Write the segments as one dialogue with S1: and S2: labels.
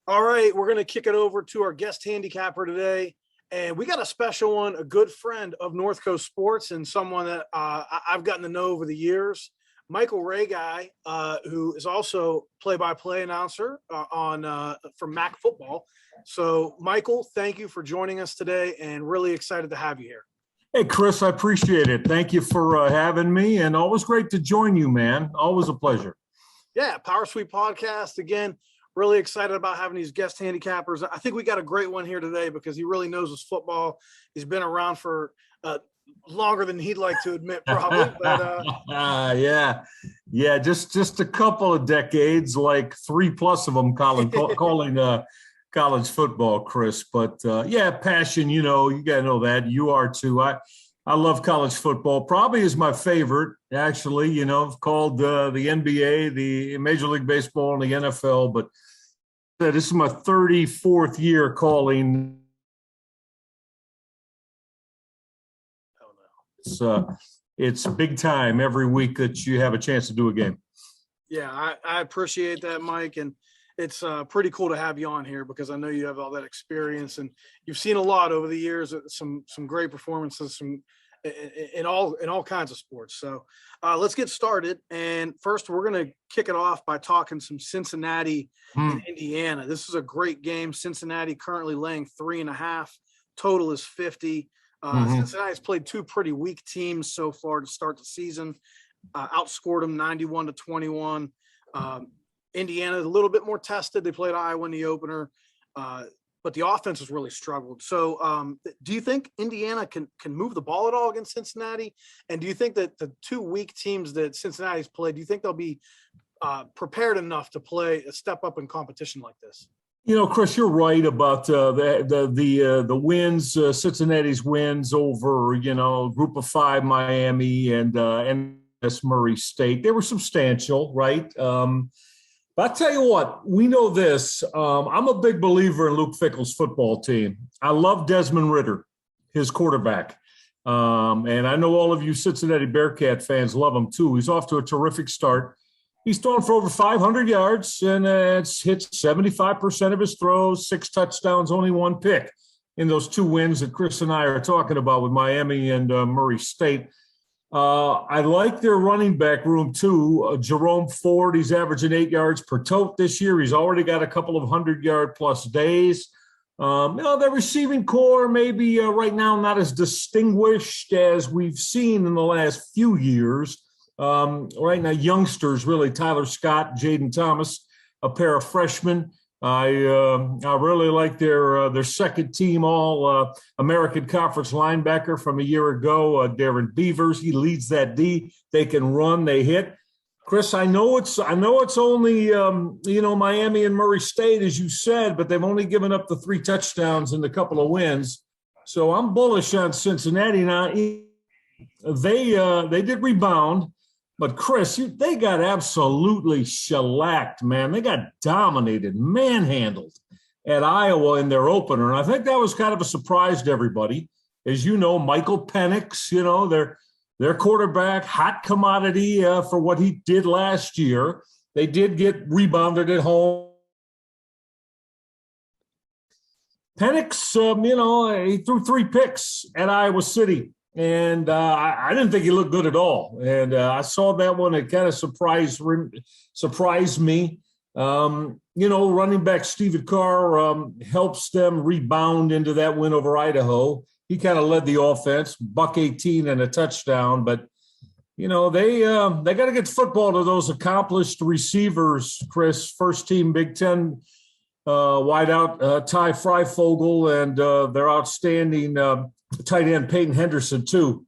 S1: All right, we're going to kick it over to our guest handicapper today. And we got a special one, a good friend of NorthCoast Sports and someone that I've gotten to know over the years, Michael Ray, who is also play-by-play announcer from MAC Football. So, Michael, thank you for joining us today and really excited to have you here.
S2: Hey, Chris, I appreciate it. Thank you for having me, and always great to join you, man. Always a pleasure.
S1: Yeah, Power Sweep Podcast. Again, really excited about having these guest handicappers. I think we got a great one here today because he really knows his football. He's been around for longer than he'd like to admit, probably. But,
S2: yeah, just a couple of decades, like 3+ of them calling college football, Chris. But passion. You gotta know that. You are too. I love college football. Probably is my favorite, actually. Called the NBA, the Major League Baseball, and the NFL. But this is my 34th year calling. It's big time every week that you have a chance to do a game.
S1: Yeah, I appreciate that, Mike. And it's pretty cool to have you on here because I know you have all that experience and you've seen a lot over the years, some great performances, in all kinds of sports. So let's get started. And first, we're going to kick it off by talking some Cincinnati and Indiana. This is a great game. Cincinnati currently laying 3.5. Total is 50. Cincinnati's played two pretty weak teams so far to start the season. Outscored them 91-21. Indiana a little bit more tested. They played Iowa in the opener, but the offense has really struggled. So do you think Indiana can move the ball at all against Cincinnati? And do you think that the two weak teams that Cincinnati's played, do you think they'll be prepared enough to play a step up in competition like this?
S2: Chris, you're right about the wins, Cincinnati's wins over, Group of Five, Miami and Murray State. They were substantial, right? But I'll tell you what, we know this. I'm a big believer in Luke Fickell's football team. I love Desmond Ridder, his quarterback. And I know all of you Cincinnati Bearcat fans love him too. He's off to a terrific start. He's thrown for over 500 yards and it's hit 75% of his throws, 6 touchdowns, only 1 pick in those 2 wins that Chris and I are talking about with Miami and Murray State. I like their running back room too. Jerome Ford, he's averaging 8 yards per tote this year. He's already got a couple of 100-yard-plus days. Their receiving core maybe right now not as distinguished as we've seen in the last few years. Right now, youngsters really, Tyler Scott, Jaden Thomas, a pair of freshmen. I really like their second team all American Conference linebacker from a year ago, Darren Beavers. He leads that D. They can run, they hit. Chris, I know it's only Miami and Murray State, as you said, but they've only given up the 3 touchdowns and a couple of wins. So I'm bullish on Cincinnati. Now they did rebound. But, Chris, they got absolutely shellacked, man. They got dominated, manhandled at Iowa in their opener. And I think that was kind of a surprise to everybody. As you know, Michael Penix, their quarterback, hot commodity for what he did last year. They did get rebounded at home. Penix, he threw 3 picks at Iowa City. And I didn't think he looked good at all. And I saw that one. It kind of surprised me. Running back Stephen Carr helps them rebound into that win over Idaho. He kind of led the offense, $118 and a touchdown. But, they got to get the football to those accomplished receivers, Chris, first team Big Ten wideout Ty Freifogel and their outstanding tight end Peyton Henderson too.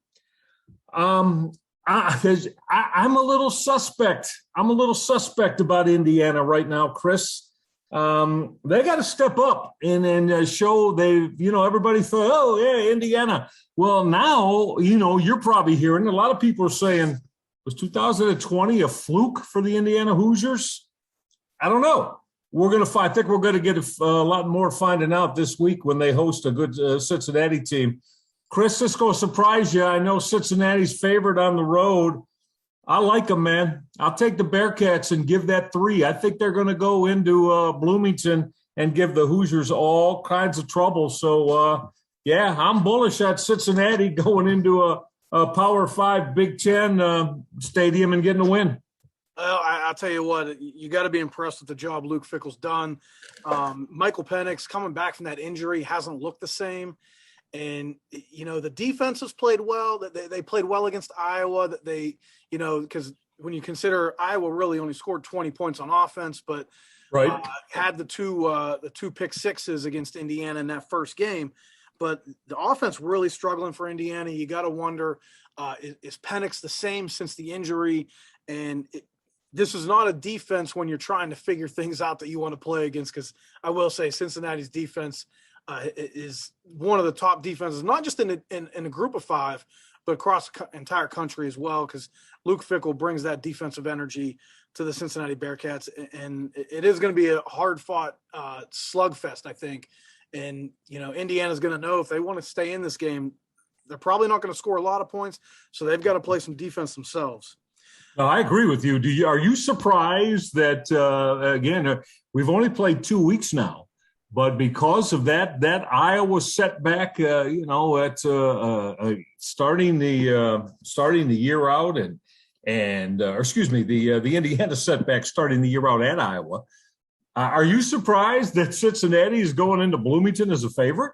S2: I'm a little suspect. I'm a little suspect about Indiana right now, Chris. They got to step up and show everybody thought, oh yeah, Indiana. Well, now, you're probably hearing a lot of people are saying, was 2020 a fluke for the Indiana Hoosiers? I don't know. I think we're going to get a lot more finding out this week when they host a good Cincinnati team. Chris, this is going to surprise you. I know Cincinnati's favored on the road. I like them, man. I'll take the Bearcats and give that 3. I think they're going to go into Bloomington and give the Hoosiers all kinds of trouble. So, yeah, I'm bullish at Cincinnati going into a Power 5 Big Ten stadium and getting a win.
S1: Well, I'll tell you what, you got to be impressed with the job Luke Fickell's done. Michael Penix coming back from that injury hasn't looked the same. And, the defense has played well. They played well against Iowa. That because when you consider Iowa really only scored 20 points on offense, but
S2: right,
S1: had the two pick sixes against Indiana in that first game. But the offense really struggling for Indiana. You got to wonder, is Penix the same since the injury? And this is not a defense when you're trying to figure things out that you want to play against, because I will say Cincinnati's defense is one of the top defenses, not just in a group of five, but across the entire country as well, because Luke Fickell brings that defensive energy to the Cincinnati Bearcats, and it is going to be a hard-fought slugfest, I think. And, Indiana's going to know if they want to stay in this game, they're probably not going to score a lot of points, so they've got to play some defense themselves.
S2: No, I agree with you. Are you surprised that, again, we've only played 2 weeks now, but because of that Iowa setback, at starting the year out the Indiana setback starting the year out at Iowa, are you surprised that Cincinnati is going into Bloomington as a favorite?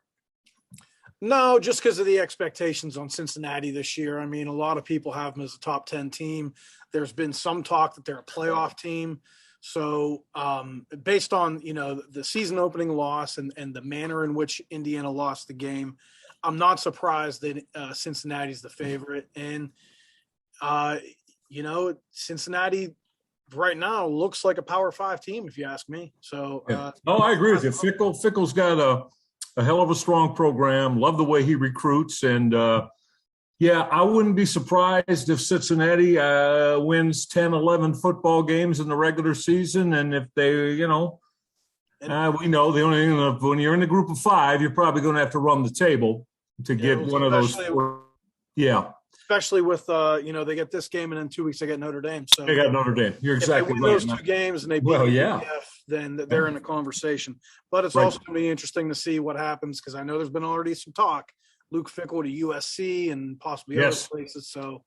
S1: No, just because of the expectations on Cincinnati this year. I mean, a lot of people have them as a top 10 team. There's been some talk that they're a playoff team. So based on, the season opening loss and the manner in which Indiana lost the game, I'm not surprised that Cincinnati's the favorite. And, Cincinnati right now looks like a Power 5 team, if you ask me. So,
S2: I agree with you. Fickell's got a hell of a strong program. Love the way he recruits. And, I wouldn't be surprised if Cincinnati wins 10, 11 football games in the regular season. And if they, we know the only thing, when you're in a group of five, you're probably going to have to run the table to get one of those. Yeah.
S1: Especially with, they get this game and in 2 weeks they get Notre Dame. So
S2: they got Notre Dame. You're exactly
S1: if they win
S2: right.
S1: those two games and they beat UCF, then they're in the conversation. But it's also going to be interesting to see what happens, because I know there's been already some talk. Luke Fickell to USC and possibly other places. So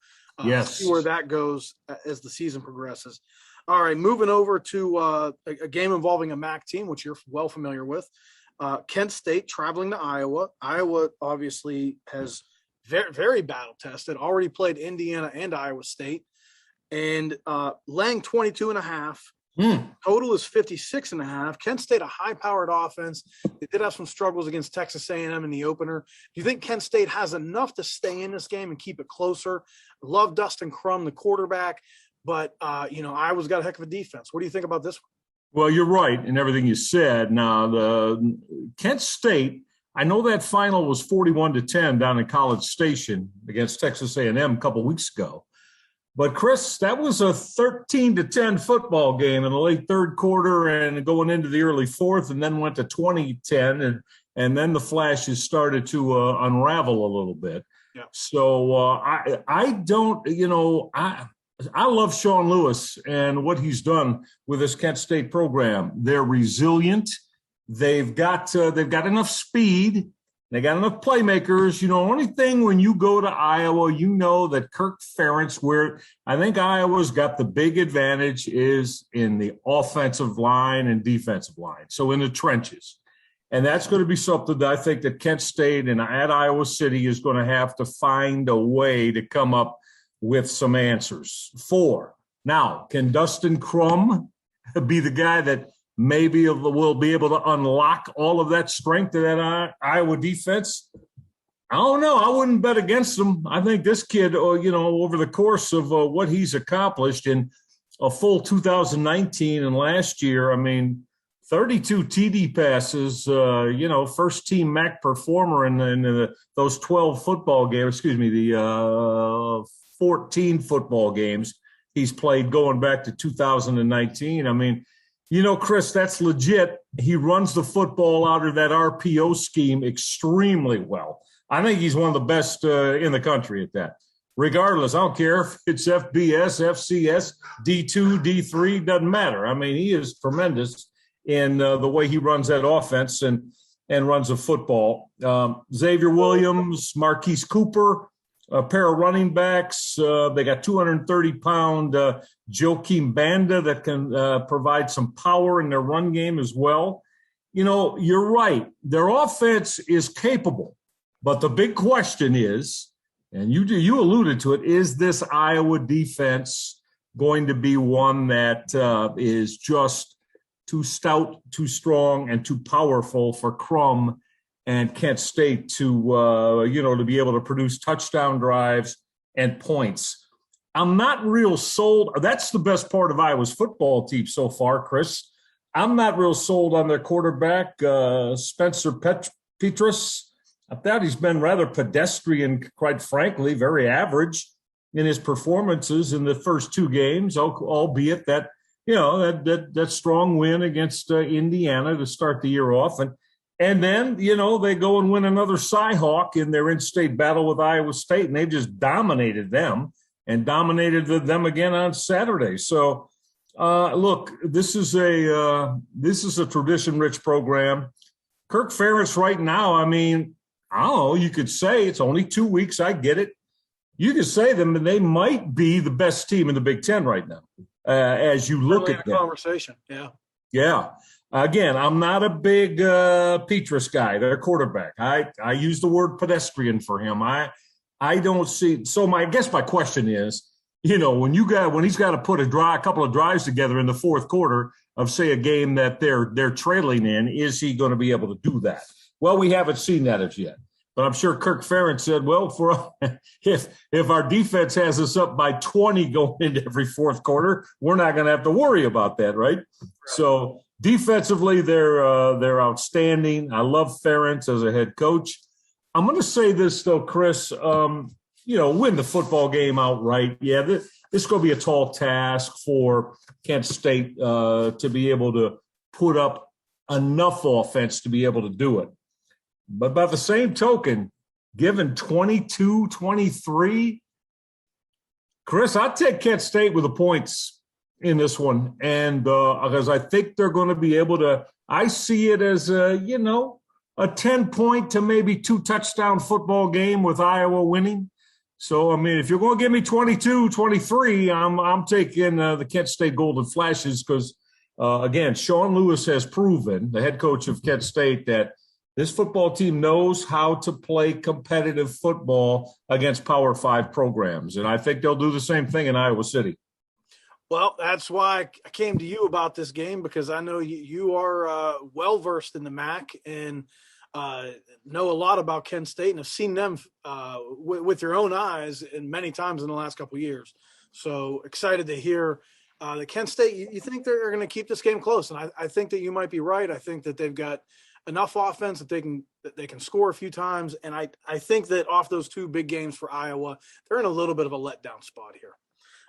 S1: see where that goes as the season progresses. All right, moving over to a game involving a MAC team, which you're well familiar with. Kent State traveling to Iowa. Iowa obviously has very, very battle tested, already played Indiana and Iowa State, and laying 22.5. Total is 56.5. Kent State, a high-powered offense. They did have some struggles against Texas A&M in the opener. Do you think Kent State has enough to stay in this game and keep it closer? Love Dustin Crum, the quarterback, but Iowa's got a heck of a defense. What do you think about this one?
S2: Well, you're right in everything you said. Now, the Kent State, I know that final was 41-10 down in College Station against Texas A&M a couple weeks ago. But, Chris, that was a 13-10 football game in the late third quarter and going into the early fourth, and then went to 20-10, and then the flashes started to unravel a little bit.
S1: Yeah.
S2: So I don't, I love Sean Lewis and what he's done with this Kent State program. They're resilient. They've got enough speed. They got enough playmakers. Only thing when you go to Iowa, that Kirk Ferentz, where I think Iowa's got the big advantage is in the offensive line and defensive line. So in the trenches. And that's going to be something that I think that Kent State and at Iowa City is going to have to find a way to come up with some answers for. Now, can Dustin Crum be the guy that maybe will be able to unlock all of that strength of that Iowa defense? I don't know. I wouldn't bet against him. I think this kid, over the course of what he's accomplished in a full 2019 and last year, 32 TD passes, first team MAC performer in those 12 football games, the 14 football games he's played going back to 2019. Chris, that's legit. He runs the football out of that RPO scheme extremely well. I think he's one of the best in the country at that. Regardless, I don't care if it's FBS, FCS, D2, D3, doesn't matter. He is tremendous. in the way he runs that offense and runs the football. Xavier Williams, Marquis Cooper, a pair of running backs. They got 230-pound Joakim Banda that can provide some power in their run game as well. You know, you're right. Their offense is capable. But the big question is, and you alluded to it, is this Iowa defense going to be one that is just too stout, too strong, and too powerful for Crum and Kent State to to be able to produce touchdown drives and points? I'm not real sold. That's the best part of Iowa's football team so far, Chris. I'm not real sold on their quarterback, Spencer Petras. I thought he's been rather pedestrian, quite frankly, very average in his performances in the first two games, albeit that, that strong win against Indiana to start the year off. And then, they go and win another Cy-Hawk in their in-state battle with Iowa State, and they just dominated them and dominated them again on Saturday. So, look, this is a tradition-rich program. Kirk Ferentz right now, I mean, I don't know, you could say it's only 2 weeks. I get it. You could say they might be the best team in the Big Ten right now, as you look at them.
S1: Conversation, yeah.
S2: Yeah. Again, I'm not a big Petras guy, their quarterback. I use the word pedestrian for him. I don't see. So I guess my question is, when he's got to put a couple of drives together in the fourth quarter of, say, a game that they're trailing in, is he going to be able to do that? Well, we haven't seen that as yet. But I'm sure Kirk Ferentz said, well, if our defense has us up by 20 going into every fourth quarter, we're not going to have to worry about that, right? So defensively, they're outstanding. I love Ferentz as a head coach. I'm going to say this, though, Chris, win the football game outright. Yeah, this is going to be a tall task for Kent State to be able to put up enough offense to be able to do it. But by the same token, given 22-23, Chris, I'd take Kent State with the points in this one. And because I think they're going to be able to, I see it as a 10-point to maybe 2-touchdown football game with Iowa winning. So, I mean, if you're going to give me 22-23, I'm taking the Kent State Golden Flashes because, again, Sean Lewis has proven, the head coach of Kent State, that this football team knows how to play competitive football against Power 5 programs, and I think they'll do the same thing in Iowa City.
S1: Well, that's why I came to you about this game, because I know you are well-versed in the MAC and know a lot about Kent State and have seen them with your own eyes and many times in the last couple of years. So excited to hear that Kent State, you think they're going to keep this game close, and I think that you might be right. I think that they've got enough offense that they can score a few times, and I think that off those two big games for Iowa, they're in a little bit of a letdown spot here.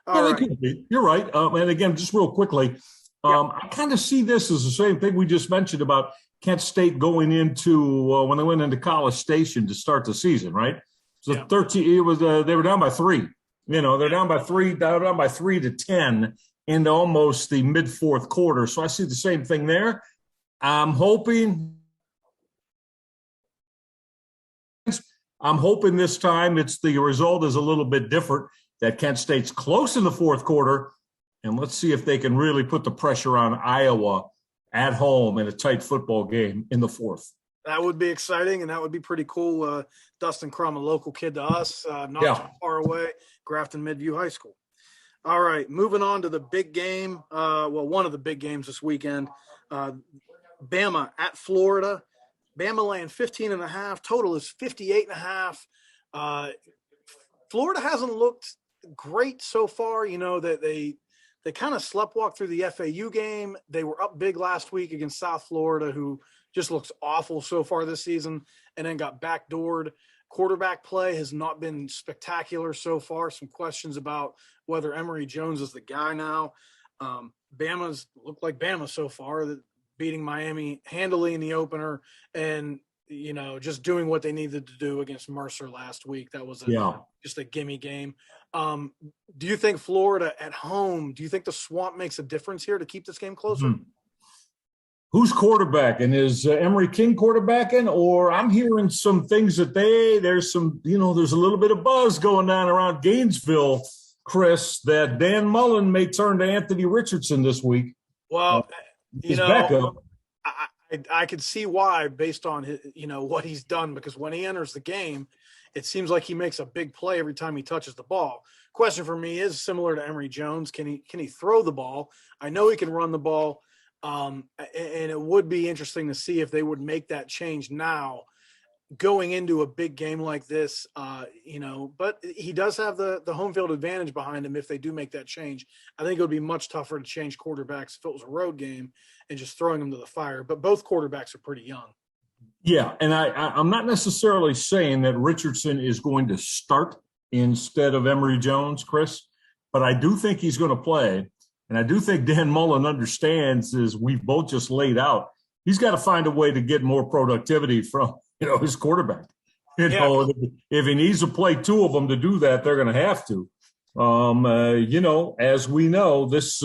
S2: They could be. You're right. And again, just real quickly, I kind of see this as the same thing we just mentioned about Kent State going into when they went into College Station to start the season, right? So 13. It was they were down by 3. They're down by 3 to 10 into almost the mid fourth quarter. So I see the same thing there. I'm hoping this time the result is a little bit different, that Kent State's close in the fourth quarter, and let's see if they can really put the pressure on Iowa at home in a tight football game in the fourth.
S1: That would be exciting, and that would be pretty cool. Dustin Crum, a local kid to us, not too far away, Grafton Midview High School. All right, moving on to the big game. One of the big games this weekend. Bama at Florida. Bama laying 15.5. Total is 58.5. Florida hasn't looked great so far. That they kind of sleptwalked through the FAU game. They were up big last week against South Florida, who just looks awful so far this season, and then got backdoored. Quarterback play has not been spectacular so far. Some questions about whether Emory Jones is the guy now. Bama's looked like Bama so far, beating Miami handily in the opener, and just doing what they needed to do against Mercer last week. That was just a gimme game. Do you think Florida at home, do you think the Swamp makes a difference here to keep this game closer?
S2: Who's quarterbacking? Is Emery King quarterbacking? Or I'm hearing some things that there's a little bit of buzz going on around Gainesville, Chris, that Dan Mullen may turn to Anthony Richardson this week.
S1: Well,
S2: His backup.
S1: I could see why based on his, what he's done, because when he enters the game, it seems like he makes a big play every time he touches the ball. Question for me is similar to Emory Jones. Can he throw the ball? I know he can run the ball. And it would be interesting to see if they would make that change now going into a big game like this, but he does have the home field advantage behind him if they do make that change. I think it would be much tougher to change quarterbacks if it was a road game and just throwing them to the fire. But both quarterbacks are pretty young.
S2: Yeah, and I'm not necessarily saying that Richardson is going to start instead of Emory Jones, Chris, but I do think he's going to play. And I do think Dan Mullen understands, as we've both just laid out, he's got to find a way to get more productivity from, his quarterback. If he needs to play two of them to do that, they're going to have to. As we know, this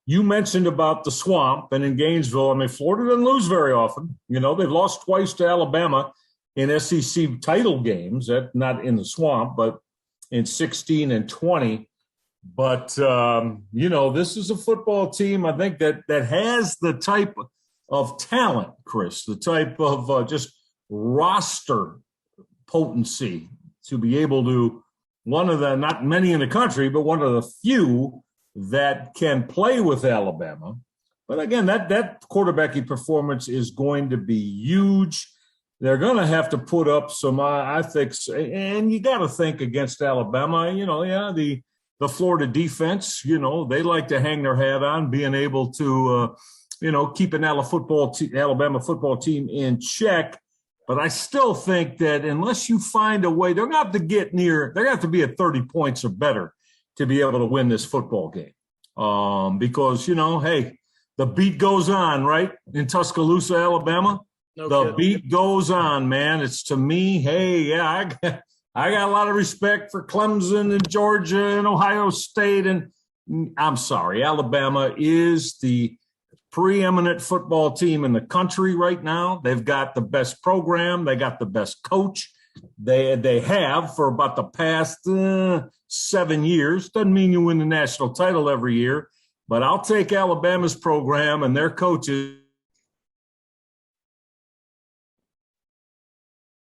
S2: you mentioned about the swamp and in Gainesville. I mean, Florida doesn't lose very often. They've lost twice to Alabama in SEC title games, not in the swamp, but in 16 and 20. But, this is a football team, I think, that has the type of talent, Chris, the type of just roster potency to be able to, one of the, not many in the country, but one of the few that can play with Alabama. But again, that quarterbacking performance is going to be huge. They're going to have to put up some, I think, and you got to think against Alabama, the Florida defense, they like to hang their hat on being able to, keep an Alabama football team in check. But I still think that unless you find a way, they're going to have to be at 30 points or better to be able to win this football game. Because, the beat goes on, right? In Tuscaloosa, Alabama. The beat goes on, man. It's to me, I got a lot of respect for Clemson and Georgia and Ohio State. And I'm sorry, Alabama is the preeminent football team in the country right now. They've got the best program. They got the best coach. They have for about the past 7 years. Doesn't mean you win the national title every year, but I'll take Alabama's program and their coaches.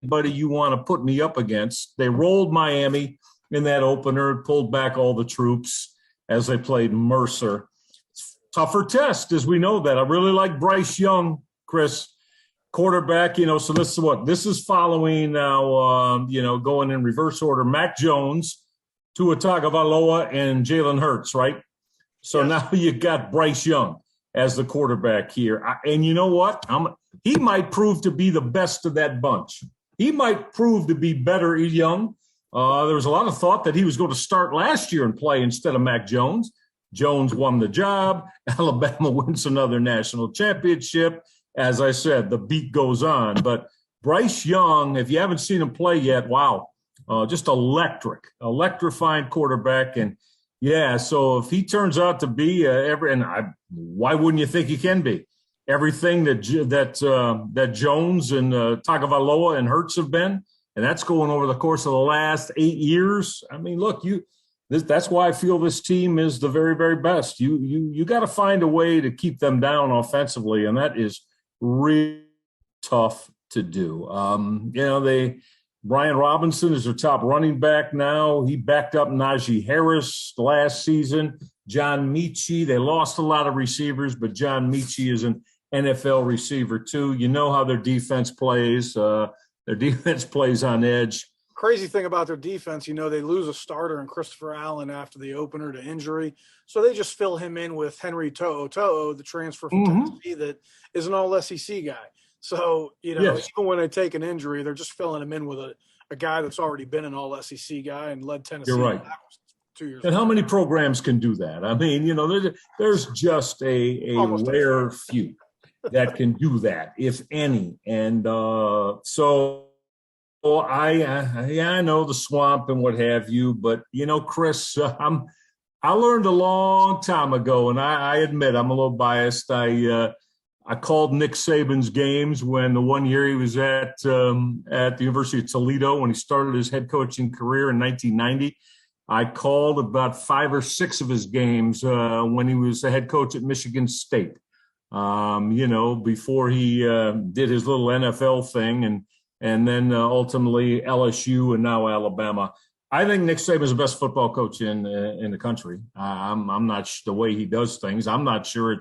S2: Anybody you want to put me up against. They rolled Miami in that opener, pulled back all the troops as they played Mercer. Tougher test, as we know that. I really like Bryce Young, Chris, quarterback, so this is following now, going in reverse order, Mac Jones, Tua Tagovailoa, and Jalen Hurts, right? So Now you got Bryce Young as the quarterback here. And you know what? He might prove to be the best of that bunch. He might prove to be better young. There was a lot of thought that he was going to start last year and play instead of Mac Jones. Jones won the job. Alabama wins another national championship. As I said, the beat goes on. But Bryce Young, if you haven't seen him play yet, wow, just electrifying quarterback. And, so if he turns out to be why wouldn't you think he can be? Everything that Jones and Tagovailoa and Hurts have been, and that's going over the course of the last 8 years. I mean, look, that's why I feel this team is the very, very best. You got to find a way to keep them down offensively, and that is really tough to do. Brian Robinson is their top running back now. He backed up Najee Harris last season. John Mechie, they lost a lot of receivers, but John Mechie is an NFL receiver too. You know how their defense plays. Their defense plays on edge.
S1: Crazy thing about their defense, they lose a starter in Christopher Allen after the opener to injury. So they just fill him in with Henry To'o, the transfer from Tennessee that is an all SEC guy. So, even when they take an injury, they're just filling him in with a guy that's already been an all SEC guy and led Tennessee.
S2: You're right.
S1: 2 years
S2: and
S1: ago.
S2: How many programs can do that? I mean, there's just a rare few that can do that, if any. And I know the swamp and what have you, but Chris, I learned a long time ago, and I admit I'm a little biased. I I called Nick Saban's games when the one year he was at the University of Toledo when he started his head coaching career in 1990. I called about 5 or 6 of his games when he was the head coach at Michigan State. Before he did his little NFL thing and then ultimately LSU and now Alabama. I think Nick Saban is the best football coach in the country. I'm not the way he does things. I'm not sure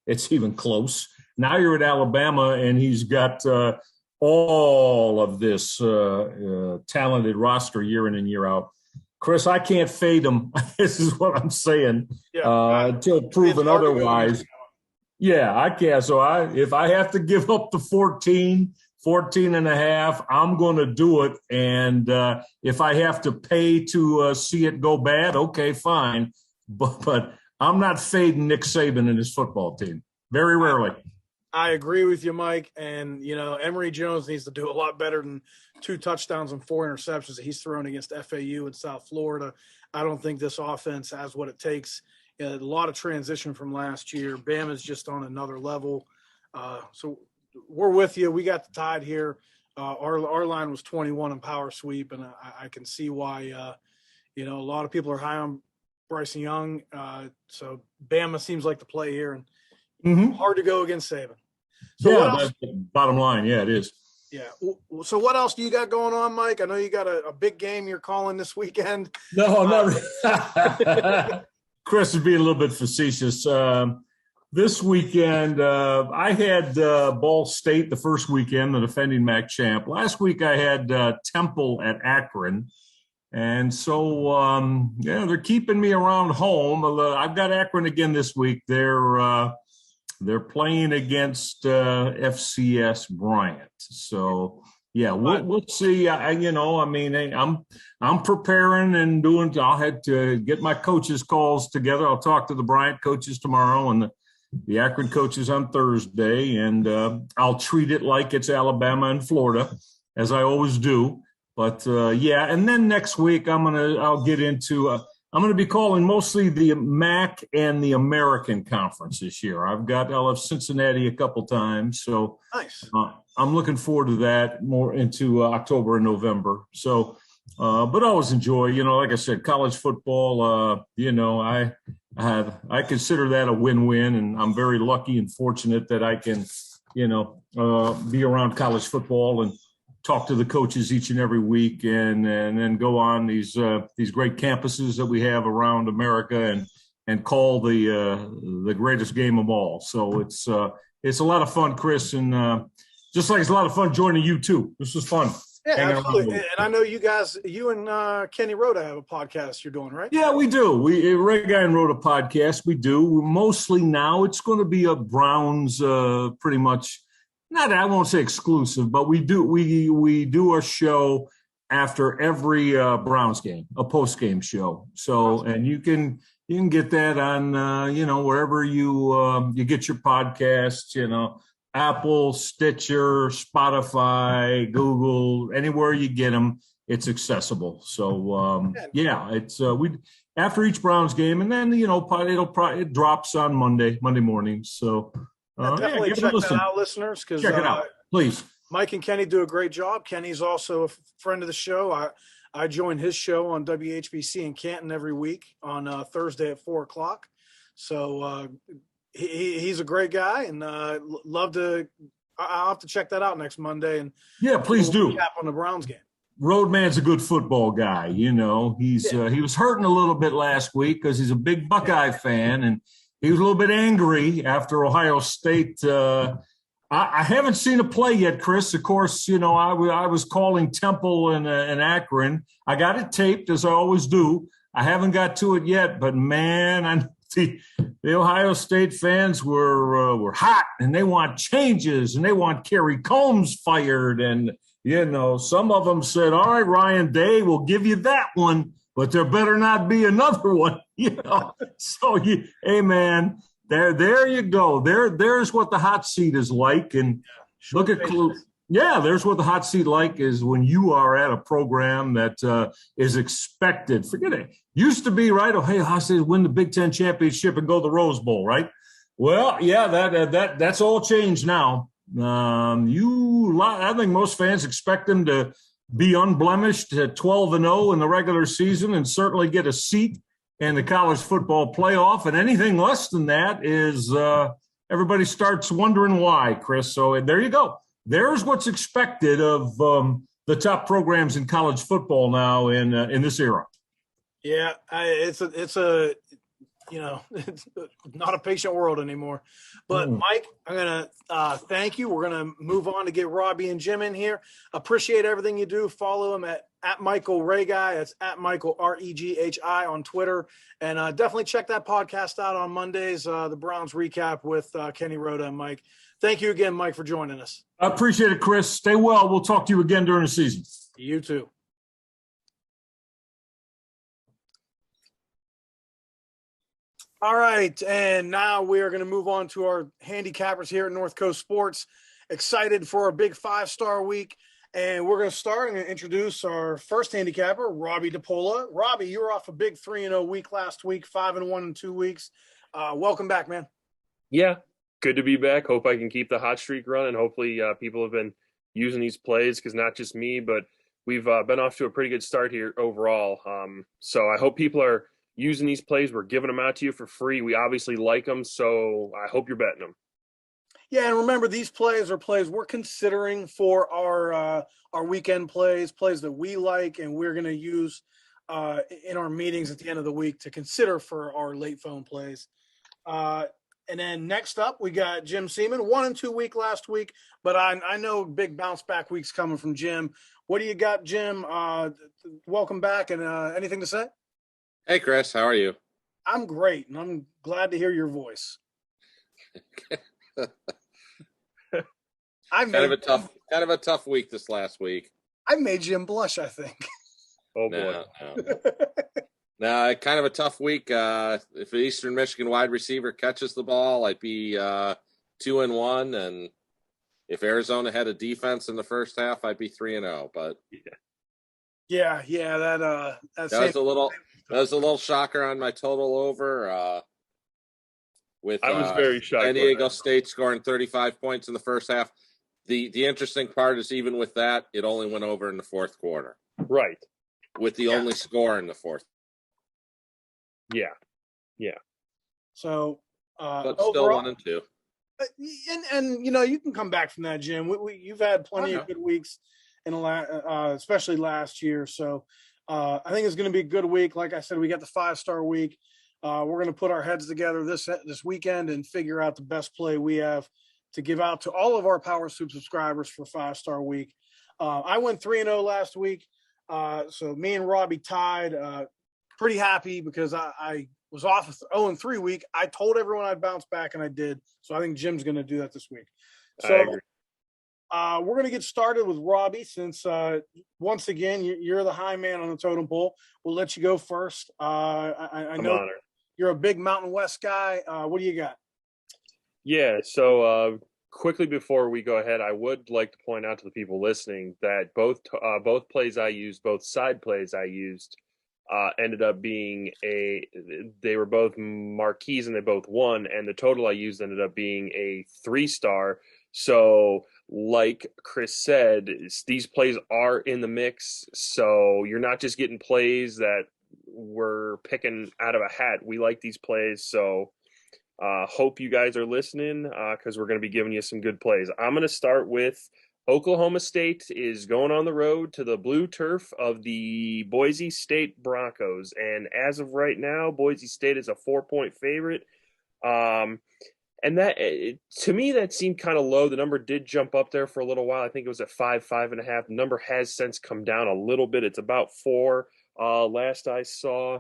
S2: it's even close. Now you're at Alabama and he's got all of this talented roster year in and year out. Chris, I can't fade him. This is what I'm saying until proven otherwise. Yeah, I can. So if I have to give up the 14 and a half, I'm going to do it. And if I have to pay to see it go bad, okay, fine. But I'm not fading Nick Saban and his football team. Very rarely.
S1: I agree with you, Mike. And, Emory Jones needs to do a lot better than 2 touchdowns and 4 interceptions that he's thrown against FAU in South Florida. I don't think this offense has what it takes. A lot of transition from last year. Bama's just on another level. So we're with you. We got the Tide here. Our line was 21 in power sweep, and I can see why, a lot of people are high on Bryson Young. So Bama seems like the play here, and hard to go against Saban. So
S2: that's the bottom line. Yeah, it is.
S1: Yeah. So what else do you got going on, Mike? I know you got a big game you're calling this weekend.
S2: No, not Chris is being a little bit facetious. This weekend, I had Ball State the first weekend, the defending MAC champ. Last week, I had Temple at Akron. And so, they're keeping me around home. I've got Akron again this week. They're playing against FCS Bryant. So, yeah, we'll see. I'm preparing and doing. I'll have to get my coaches' calls together. I'll talk to the Bryant coaches tomorrow and the Akron coaches on Thursday, and I'll treat it like it's Alabama and Florida, as I always do. But and then next week I'll get into. I'm going to be calling mostly the MAC and the American Conference this year. I'll have Cincinnati a couple times, so
S1: nice.
S2: I'm looking forward to that more into October and November. So, but I always enjoy, like I said, college football. I consider that a win-win, and I'm very lucky and fortunate that I can, be around college football and talk to the coaches each and every week, and then go on these great campuses that we have around America and call the greatest game of all. So it's a lot of fun, Chris, and just like it's a lot of fun joining you too. This was fun.
S1: Yeah, absolutely. And I know you and Kenny Rhoda have a podcast you're doing, right? Yeah,
S2: we do. Ray Guy and Rhoda podcast. We do. Mostly now it's going to be a Browns pretty much. I won't say exclusive, but we do a show after every Browns game, a post-game show. So, and you can get that on wherever you get your podcasts, Apple, Stitcher, Spotify, Google, anywhere you get them, it's accessible. So it's we after each Browns game, and then it drops on Monday mornings. So.
S1: Definitely check that out, listeners, because
S2: check it out, please.
S1: Mike and Kenny do a great job. Kenny's also a friend of the show. I join his show on WHBC in Canton every week on Thursday at 4:00. So he's a great guy, and I'll have to check that out next Monday. And
S2: please do.
S1: Recap on the Browns game.
S2: Roadman's a good football guy. He was hurting a little bit last week because he's a big Buckeye fan, and he was a little bit angry after Ohio State. I haven't seen a play yet, Chris. Of course, I was calling Temple and Akron. I got it taped, as I always do. I haven't got to it yet, but man, the Ohio State fans were hot, and they want changes, and they want Kerry Combs fired. And, some of them said, all right, Ryan Day, we'll give you that one, but there better not be another one, So, hey, man, there you go. There's what the hot seat is like. And look at there's what the hot seat like is when you are at a program that is expected. Forget it. Used to be, right? Oh, hey, Ohio State win the Big Ten championship and go to the Rose Bowl, right? Well, yeah, that's all changed now. I think most fans expect them to be unblemished at 12-0 in the regular season and certainly get a seat in the college football playoff. And anything less than that is everybody starts wondering why, Chris. So there you go. There's what's expected of the top programs in college football now in this era.
S1: Yeah, it's a it's not a patient world anymore. But Mike, I'm gonna thank you. We're gonna move on to get Robbie and Jim in here. Appreciate everything you do. Follow him at Michael Regai. It's at Michael Reghi on Twitter, and definitely check that podcast out on Mondays. The Browns recap with Kenny Rhoda and Mike. Thank you again, Mike, for joining us.
S2: I appreciate it, Chris. Stay well. We'll talk to you again during the season.
S1: You too. All right, and now we are going to move on to our handicappers here at North Coast Sports. Excited for our big 5-star week, and we're going to start and introduce our first handicapper, Robbie DePola. Robbie, you were off a big 3-0 week last week, 5-1 in 2 weeks. Welcome back, man.
S3: Yeah, good to be back. Hope I can keep the hot streak running. Hopefully people have been using these plays, because not just me, but we've been off to a pretty good start here overall. So I hope people are using these plays. We're giving them out to you for free. We obviously like them, so I hope you're betting them.
S1: Yeah, and remember, these plays are plays we're considering for our weekend plays that we like, and we're going to use in our meetings at the end of the week to consider for our late phone plays. And then next up, we got Jim Seaman, 1-2 week last week, but I know big bounce back weeks coming from Jim. What do you got, Jim? Welcome back, and anything to say?
S4: Hey, Chris, how are you?
S1: I'm great, and I'm glad to hear your voice.
S4: Kind of a tough week this last week.
S1: I made Jim blush, I think.
S3: Oh boy.
S4: No, kind of a tough week. If an Eastern Michigan wide receiver catches the ball, I'd be 2-1, and if Arizona had a defense in the first half, I'd be 3-0. But
S1: yeah, that
S4: was a little shocker on my total over.
S3: I was very shocked.
S4: San Diego State scoring 35 points in the first half. The interesting part is, even with that, it only went over in the fourth quarter.
S3: Right.
S4: With the only score in the fourth.
S3: Yeah.
S1: So,
S4: but still
S1: overall,
S4: 1-2.
S1: And you can come back from that, Jim. You've had plenty of good weeks especially last year. So, I think it's going to be a good week. Like I said, we got the 5-star week. We're going to put our heads together this weekend and figure out the best play we have to give out to all of our Power Soup subscribers for 5-star week. I went 3-0 last week. So me and Robbie tied. Pretty happy because I was off 0-3 week. I told everyone I'd bounce back, and I did. So I think Jim's going to do that this week. So we're going to get started with Robbie, since once again you're the high man on the totem pole. We'll let you go first. I know
S3: honored.
S1: You're a big Mountain West guy. What do you got?
S3: Yeah, so quickly before we go ahead, I would like to point out to the people listening that both plays I used, both side plays I used, ended up being they were both Marquis, and they both won, and the total I used ended up being a 3-star. So like Chris said, these plays are in the mix, so you're not just getting plays that we're picking out of a hat. We like these plays, so hope you guys are listening, because we're going to be giving you some good plays. I'm going to start with Oklahoma State is going on the road to the blue turf of the Boise State Broncos. And as of right now, Boise State is a 4-point favorite. And that, to me, that seemed kind of low. The number did jump up there for a little while. I think it was at 5.5. The number has since come down a little bit. It's about 4 last I saw.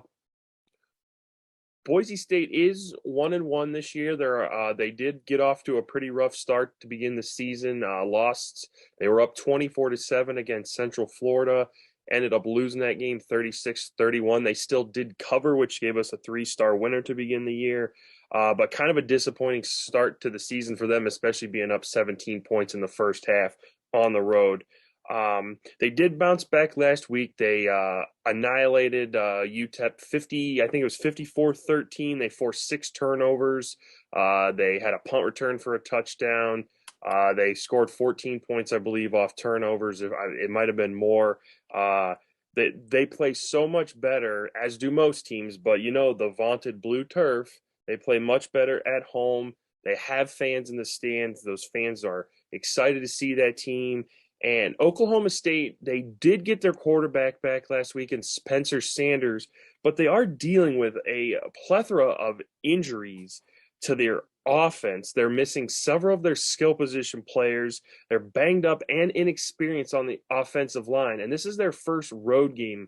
S3: Boise State is 1-1 this year. They did get off to a pretty rough start to begin the season. Lost. They were up 24-7 against Central Florida. Ended up losing that game 36-31. They still did cover, which gave us a 3-star winner to begin the year. But kind of a disappointing start to the season for them, especially being up 17 points in the first half on the road. They did bounce back last week. They annihilated UTEP 50, I think it was 54-13. They forced 6 turnovers. They had a punt return for a touchdown. They scored 14 points, I believe, off turnovers. It might have been more. They play so much better, as do most teams, but the vaunted blue turf, they play much better at home. They have fans in the stands. Those fans are excited to see that team. And Oklahoma State, they did get their quarterback back last week in Spencer Sanders, but they are dealing with a plethora of injuries to their offense. They're missing several of their skill position players. They're banged up and inexperienced on the offensive line, and this is their first road game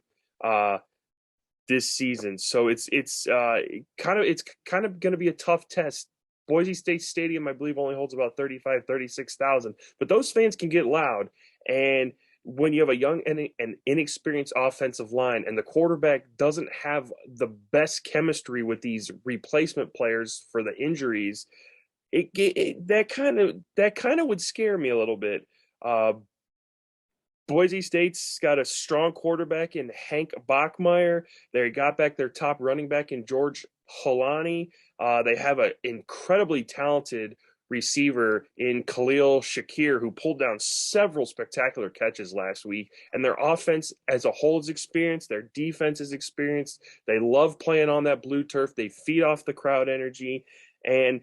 S3: this season. So it's kind of going to be a tough test. Boise State Stadium, I believe, only holds about 36,000, but those fans can get loud. And when you have a young and inexperienced offensive line and the quarterback doesn't have the best chemistry with these replacement players for the injuries, that kind of would scare me a little bit. Boise State's got a strong quarterback in Hank Bachmeier. They got back their top running back in George Holani. They have an incredibly talented receiver in Khalil Shakir, who pulled down several spectacular catches last week. And their offense as a whole is experienced. Their defense is experienced. They love playing on that blue turf. They feed off the crowd energy. And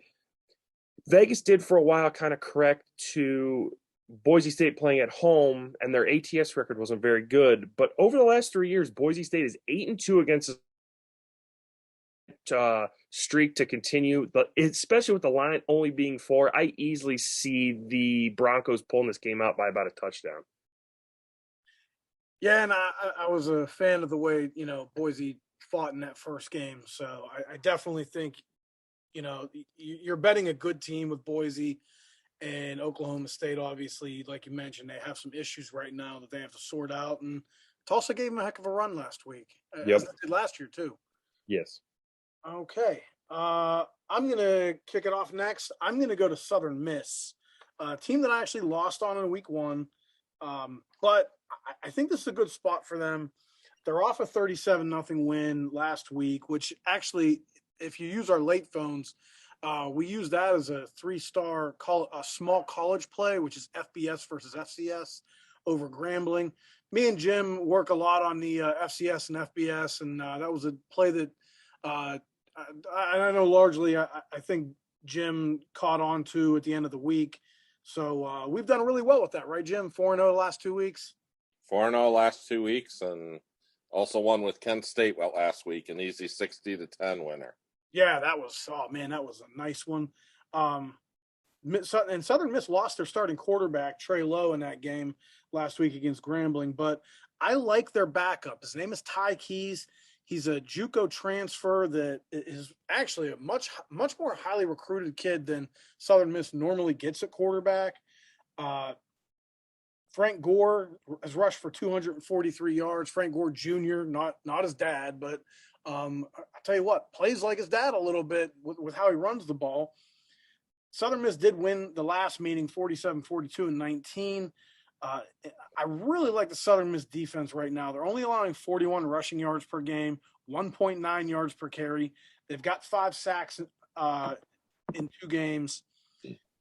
S3: Vegas did for a while kind of correct to Boise State playing at home, and their ATS record wasn't very good. But over the last 3 years, Boise State is 8-2 against streak to continue, but especially with the line only being 4, I easily see the Broncos pulling this game out by about a touchdown.
S1: Yeah, and I was a fan of the way Boise fought in that first game, so I definitely think you're betting a good team with Boise. And Oklahoma State, obviously, like you mentioned, they have some issues right now that they have to sort out. And Tulsa gave them a heck of a run last week, as they did last year too.
S3: Yes.
S1: Okay. I'm going to kick it off next. I'm going to go to Southern Miss, a team that I actually lost on in week 1. But I think this is a good spot for them. They're off a 37-0 win last week, which actually, if you use our late phones, we use that as a 3-star a small college play, which is FBS versus FCS over Grambling. Me and Jim work a lot on the FCS and FBS, and that was a play that I know largely I think Jim caught on to at the end of the week. So we've done really well with that, right, Jim? 4-0 the last 2 weeks?
S4: 4-0 last 2 weeks, and also won with Kent State last week, an easy 60-10 winner.
S1: Yeah, that was a nice one. And Southern Miss lost their starting quarterback, Trey Lowe, in that game last week against Grambling. But I like their backup. His name is Ty Keys. He's a JUCO transfer that is actually a much more highly recruited kid than Southern Miss normally gets at quarterback. Frank Gore has rushed for 243 yards. Frank Gore Jr., not his dad, but I'll tell you what, plays like his dad a little bit with how he runs the ball. Southern Miss did win the last meeting 47-42 and 19. I really like the Southern Miss defense right now. They're only allowing 41 rushing yards per game, 1.9 yards per carry. They've got 5 sacks in 2 games.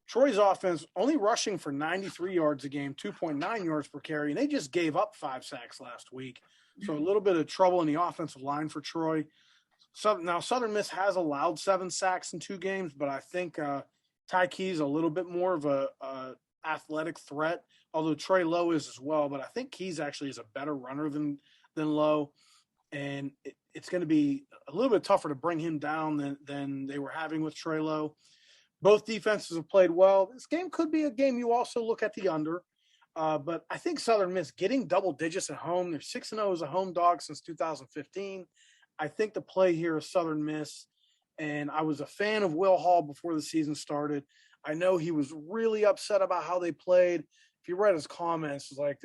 S1: Troy's offense only rushing for 93 yards a game, 2.9 yards per carry, and they just gave up 5 sacks last week. So a little bit of trouble in the offensive line for Troy. Now Southern Miss has allowed 7 sacks in 2 games, but I think Ty Key's a little bit more of a athletic threat, although Trey Lowe is as well. But I think Keys actually is a better runner than Lowe, and it's going to be a little bit tougher to bring him down than they were having with Trey Lowe. Both defenses have played well. This game could be a game you also look at the under. But I think Southern Miss getting double digits at home. They're 6-0 as a home dog since 2015. I think the play here is Southern Miss. And I was a fan of Will Hall before the season started. I know he was really upset about how they played. If you read his comments, it's like,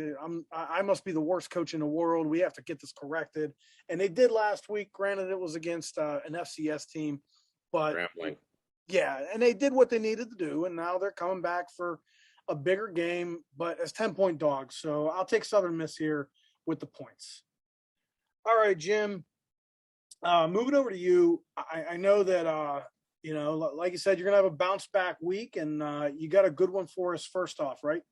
S1: I must be the worst coach in the world. We have to get this corrected. And they did last week. Granted, it was against an FCS team. But,
S4: Grambling.
S1: yeah, and they did what they needed to do. And now they're coming back for a bigger game, but as 10-point dogs. So I'll take Southern Miss here with the points. All right, Jim. Moving over to you. I know that like you said, you're gonna have a bounce back week, and you got a good one for us first off, right?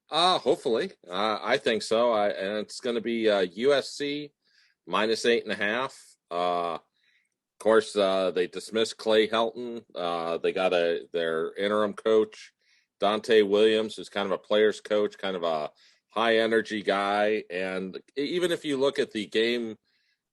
S4: Hopefully. I think so. And it's going to be USC minus 8.5. Of course, they dismissed Clay Helton. They got their interim coach, Dante Williams, who's kind of a player's coach, kind of a high energy guy. And even if you look at the game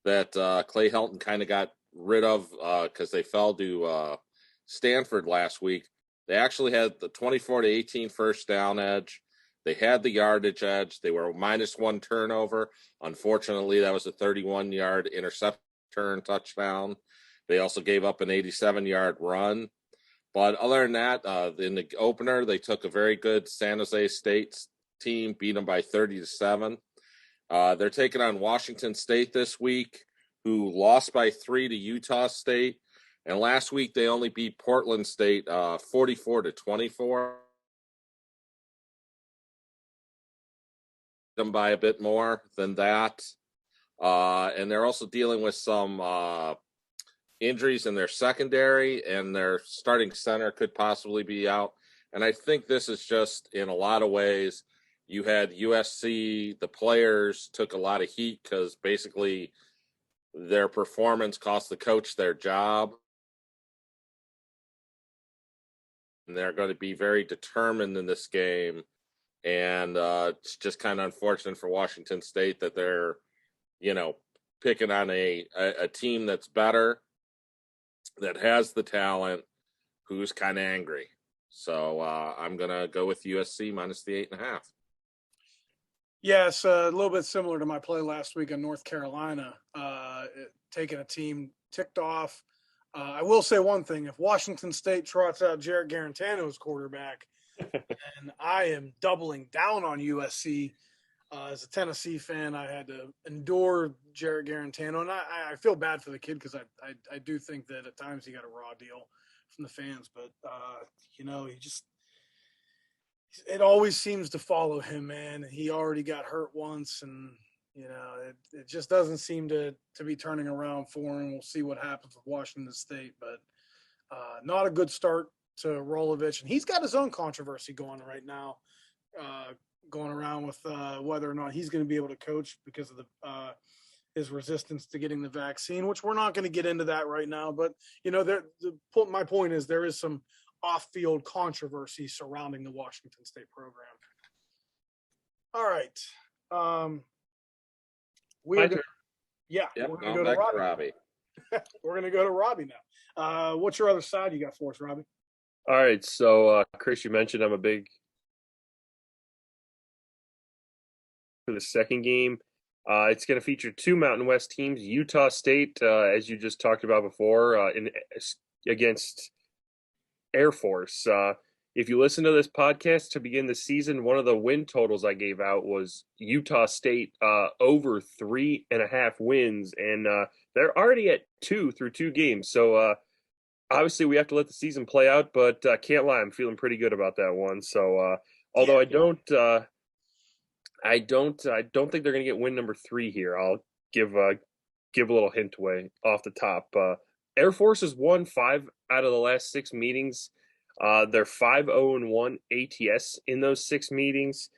S4: that Clay Helton kind of got rid of because they fell to Stanford last week, they actually had the 24-18 first down edge. They had the yardage edge. They were -1 turnover. Unfortunately, that was a 31-yard intercept return touchdown. They also gave up an 87-yard run. But other than that, in the opener, they took a very good San Jose State team, beat them by 30-7. They're taking on Washington State this week, who lost by 3 to Utah State. And last week, they only beat Portland State 44-24. Them by a bit more than that. And they're also dealing with some injuries in their secondary, and their starting center could possibly be out. And I think this is just, in a lot of ways, you had USC, the players took a lot of heat because basically their performance cost the coach their job. And they're going to be very determined in this game. And it's just kind of unfortunate for Washington State that they're, picking on a team that's better, that has the talent, who's kind of angry. So I'm going to go with USC minus the 8.5.
S1: Yes, a little bit similar to my play last week in North Carolina, taking a team ticked off. I will say one thing. If Washington State trots out Jarrett Garantano as quarterback, and I am doubling down on USC. As a Tennessee fan, I had to endure Jarrett Garantano, and I feel bad for the kid because I do think that at times he got a raw deal from the fans. But, it always seems to follow him, man. He already got hurt once, and, it just doesn't seem to be turning around for him. We'll see what happens with Washington State, but not a good start to Rolovich, and he's got his own controversy going right now, going around with whether or not he's going to be able to coach because of his resistance to getting the vaccine, which we're not going to get into that right now. But my point is there is some off-field controversy surrounding the Washington State program. All right, we're going to go to Robbie. We're going to go to Robbie now. What's your other side you got for us, Robbie?
S3: All right, so Chris, you mentioned I'm a big for the second game. It's going to feature two Mountain West teams, Utah State, as you just talked about before, against Air Force. If you listen to this podcast to begin the season, one of the win totals I gave out was Utah State over 3.5 wins, and they're already at 2 through 2 games. So obviously we have to let the season play out, but can't lie, I'm feeling pretty good about that one. So although I don't think they're going to get win number 3 here. I'll give a little hint away off the top. Air Force has won 5 out of the last 6 meetings. They're 5-0-1 ATS in those 6 meetings.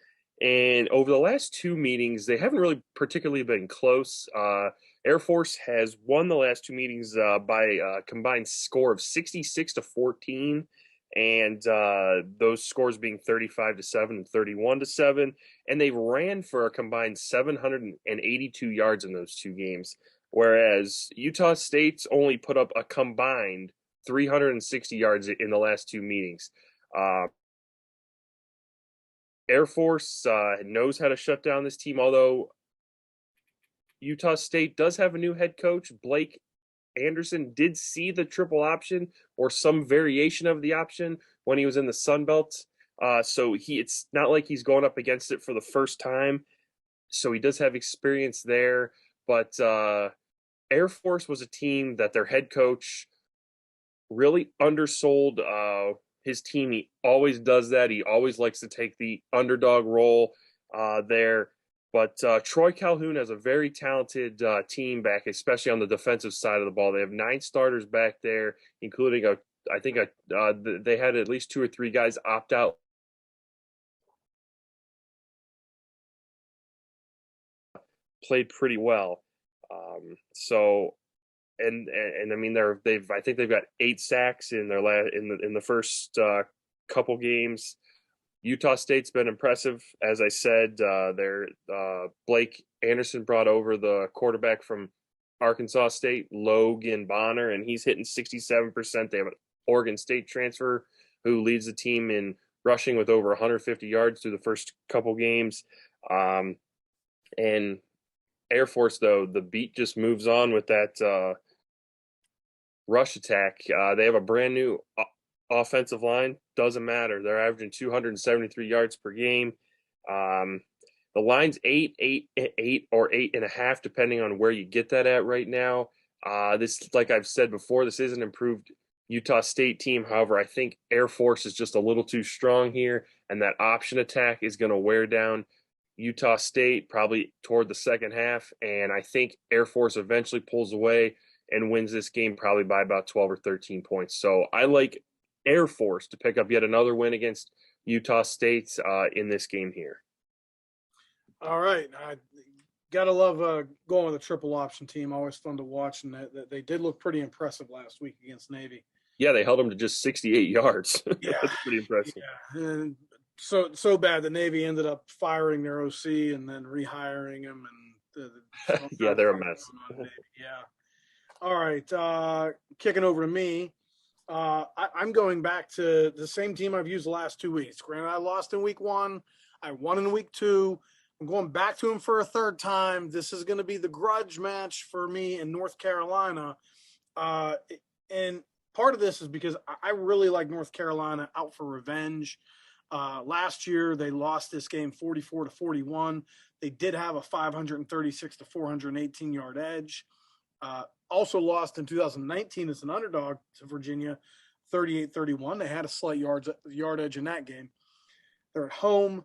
S3: And over the last 2 meetings, they haven't really particularly been close. Air Force has won the last 2 meetings by a combined score of 66-14. And those scores being 35-7 and 31-7. And they ran for a combined 782 yards in those 2 games. Whereas Utah State's only put up a combined 360 yards in the last 2 meetings. Air Force knows how to shut down this team, although Utah State does have a new head coach. Blake Anderson did see the triple option or some variation of the option when he was in the Sun Belt. So it's not like he's going up against it for the first time. So he does have experience there. But Air Force was a team that their head coach really undersold his team. He always does that. He always likes to take the underdog role there. But Troy Calhoun has a very talented team back, especially on the defensive side of the ball. They have 9 starters back there, including they had at least 2 or 3 guys opt out. Played pretty well. And I mean I think they've got 8 sacks in their in the first couple games. Utah State's been impressive, as I said. Blake Anderson brought over the quarterback from Arkansas State, Logan Bonner, and he's hitting 67%. They have an Oregon State transfer who leads the team in rushing with over 150 yards through the first couple games. And Air Force, though, the beat just moves on with that rush attack. They have a brand new offensive line. Doesn't matter. They're averaging 273 yards per game. The line's 8, or 8.5, depending on where you get that at right now. This, like I've said before, this is an improved Utah State team. However, I think Air Force is just a little too strong here, and that option attack is going to wear down Utah State probably toward the second half. And I think Air Force eventually pulls away and wins this game probably by about 12 or 13 points. So I like Air Force to pick up yet another win against Utah State in this game here.
S1: All right. I gotta love going with a triple option team. Always fun to watch, and they did look pretty impressive last week against Navy.
S3: Yeah, they held them to just 68 yards.
S1: Yeah,
S3: that's pretty impressive.
S1: Yeah, and so bad that Navy ended up firing their OC and then rehiring him, and
S3: yeah, they're a mess.
S1: Yeah. All right, kicking over to me. I'm going back to the same team I've used the last 2 weeks. Granted, I lost in week 1. I won in week 2. I'm going back to him for a third time. This is going to be the grudge match for me in North Carolina. And part of this is because I really like North Carolina out for revenge. Last year, they lost this game 44-41. They did have a 536 to 418 yard edge. Also lost in 2019 as an underdog to Virginia, 38-31. They had a slight yard edge in that game. They're at home.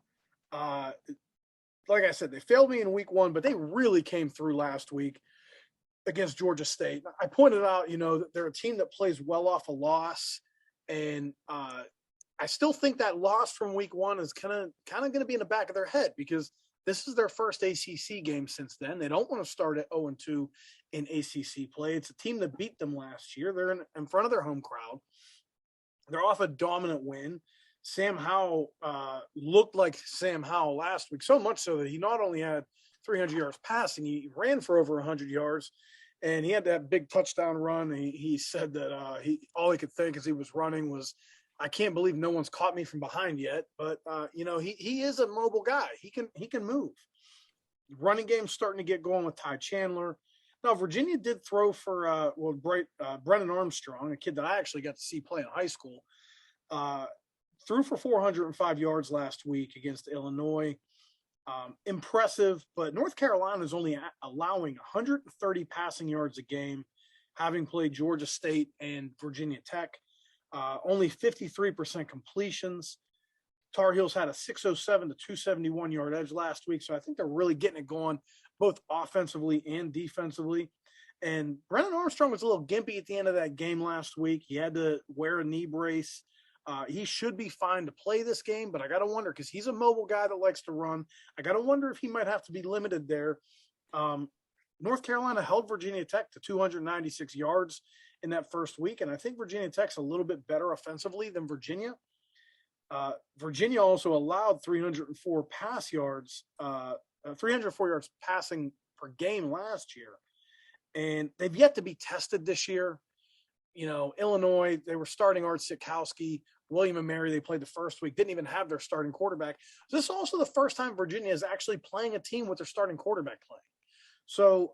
S1: Like I said, they failed me in week 1, but they really came through last week against Georgia State. I pointed out, that they're a team that plays well off a loss, and I still think that loss from week 1 is kind of going to be in the back of their head because this is their first ACC game since then. They don't want to start at 0-2 in ACC play. It's a team that beat them last year. They're in front of their home crowd. They're off a dominant win. Sam Howell looked like Sam Howell last week, so much so that he not only had 300 yards passing, he ran for over 100 yards, and he had that big touchdown run. He said that all he could think as he was running was, I can't believe no one's caught me from behind yet. But he is a mobile guy. He can move. Running game's starting to get going with Ty Chandler. Now Virginia did throw for Brennan Armstrong, a kid that I actually got to see play in high school. Threw for 405 yards last week against Illinois. Impressive, but North Carolina is only allowing 130 passing yards a game, having played Georgia State and Virginia Tech. Only 53% completions. Tar Heels had a 607 to 271 yard edge last week, so I think they're really getting it going both offensively and defensively. And Brennan Armstrong was a little gimpy at the end of that game last week. He had to wear a knee brace. He should be fine to play this game, but I got to wonder because he's a mobile guy that likes to run. I got to wonder if he might have to be limited there. North Carolina held Virginia Tech to 296 yards in that first week, and I think Virginia Tech's a little bit better offensively than Virginia. Virginia also allowed 304 yards passing per game last year, and they've yet to be tested this year. Illinois, they were starting Art Sikowski, William & Mary, they played the first week, didn't even have their starting quarterback. So this is also the first time Virginia is actually playing a team with their starting quarterback playing. So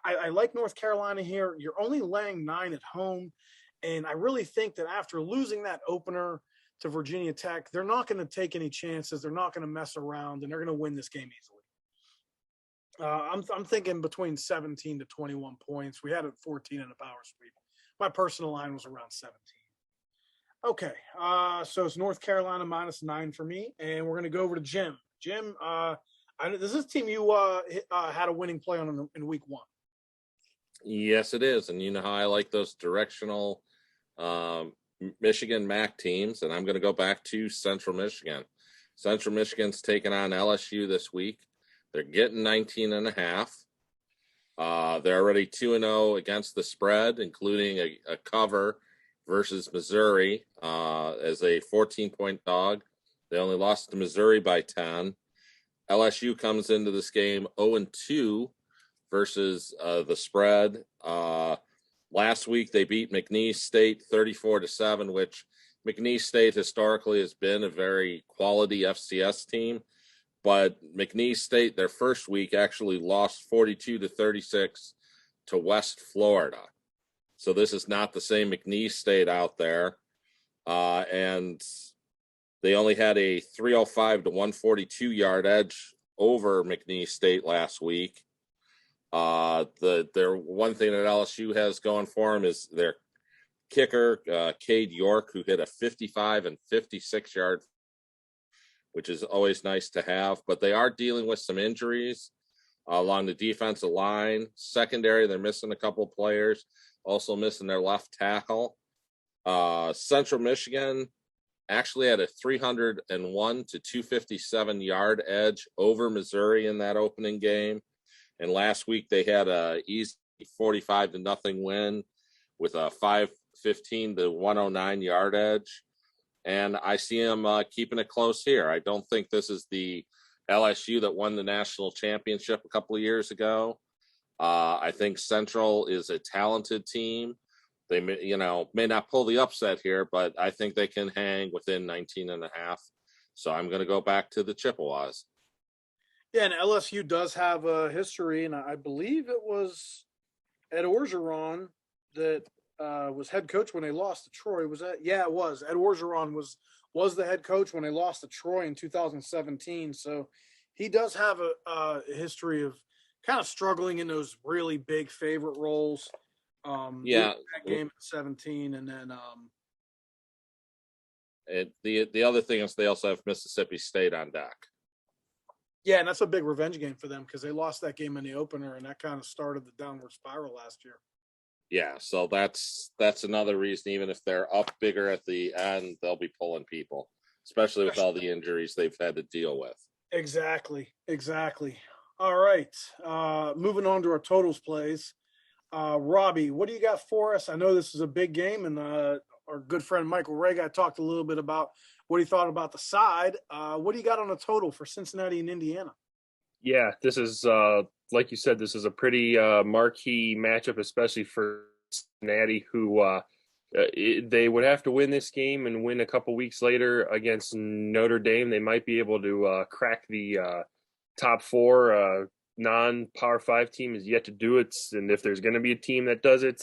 S1: I like North Carolina here. You're only laying 9 at home. And I really think that after losing that opener to Virginia Tech, they're not going to take any chances. They're not going to mess around, and they're going to win this game easily. I'm thinking between 17 to 21 points. We had it 14 in a power sweep. My personal line was around 17. Okay. So it's North Carolina -9 for me, and we're gonna go over to Jim. Jim, this is a team you had a winning play on in week 1.
S4: Yes, it is. And you know how I like those directional Michigan MAC teams. And I'm going to go back to Central Michigan. Central Michigan's taking on LSU this week. They're getting 19.5. They're already 2-0 against the spread, including a cover versus Missouri as a 14-point dog. They only lost to Missouri by 10. LSU comes into this game 0-2 versus the spread. Last week they beat McNeese State 34-7, which McNeese State historically has been a very quality FCS team. But McNeese State, their first week, actually lost 42-36 to West Florida. So this is not the same McNeese State out there. And they only had a 305 to 142 yard edge over McNeese State last week. Their one thing that LSU has going for them is their kicker, Cade York, who hit a 55 and 56 yard, which is always nice to have. But they are dealing with some injuries along the defensive line. Secondary, they're missing a couple of players, also missing their left tackle. Central Michigan actually had a 301 to 257 yard edge over Missouri in that opening game. And last week they had a easy 45-0 win with a 515 to 109 yard edge. And I see them keeping it close here. I don't think this is the LSU that won the national championship a couple of years ago. I think Central is a talented team. They may not pull the upset here, but I think they can hang within 19.5. So I'm going to go back to the Chippewas.
S1: Yeah, and LSU does have a history, and I believe it was Ed Orgeron that was head coach when they lost to Troy. Was that? Yeah, it was. Ed Orgeron was the head coach when they lost to Troy in 2017. So he does have a history of kind of struggling in those really big favorite roles.
S4: Yeah,
S1: that game at 17, and then
S4: the other thing is they also have Mississippi State on deck.
S1: Yeah, and that's a big revenge game for them because they lost that game in the opener, and that kind of started the downward spiral last year.
S4: Yeah, so that's another reason. Even if they're up bigger at the end, they'll be pulling people, especially with all the injuries they've had to deal with.
S1: Exactly. All right, moving on to our totals plays. Robbie, what do you got for us? I know this is a big game, and our good friend Michael Rega talked a little bit about what he thought about the side. What do you got on the total for Cincinnati and Indiana?
S3: Yeah, this is like you said, this is a pretty marquee matchup, especially for Cincinnati, who they would have to win this game and win a couple weeks later against Notre Dame. They might be able to crack the top 4. Non-Power 5 team is yet to do it, and if there's going to be a team that does it,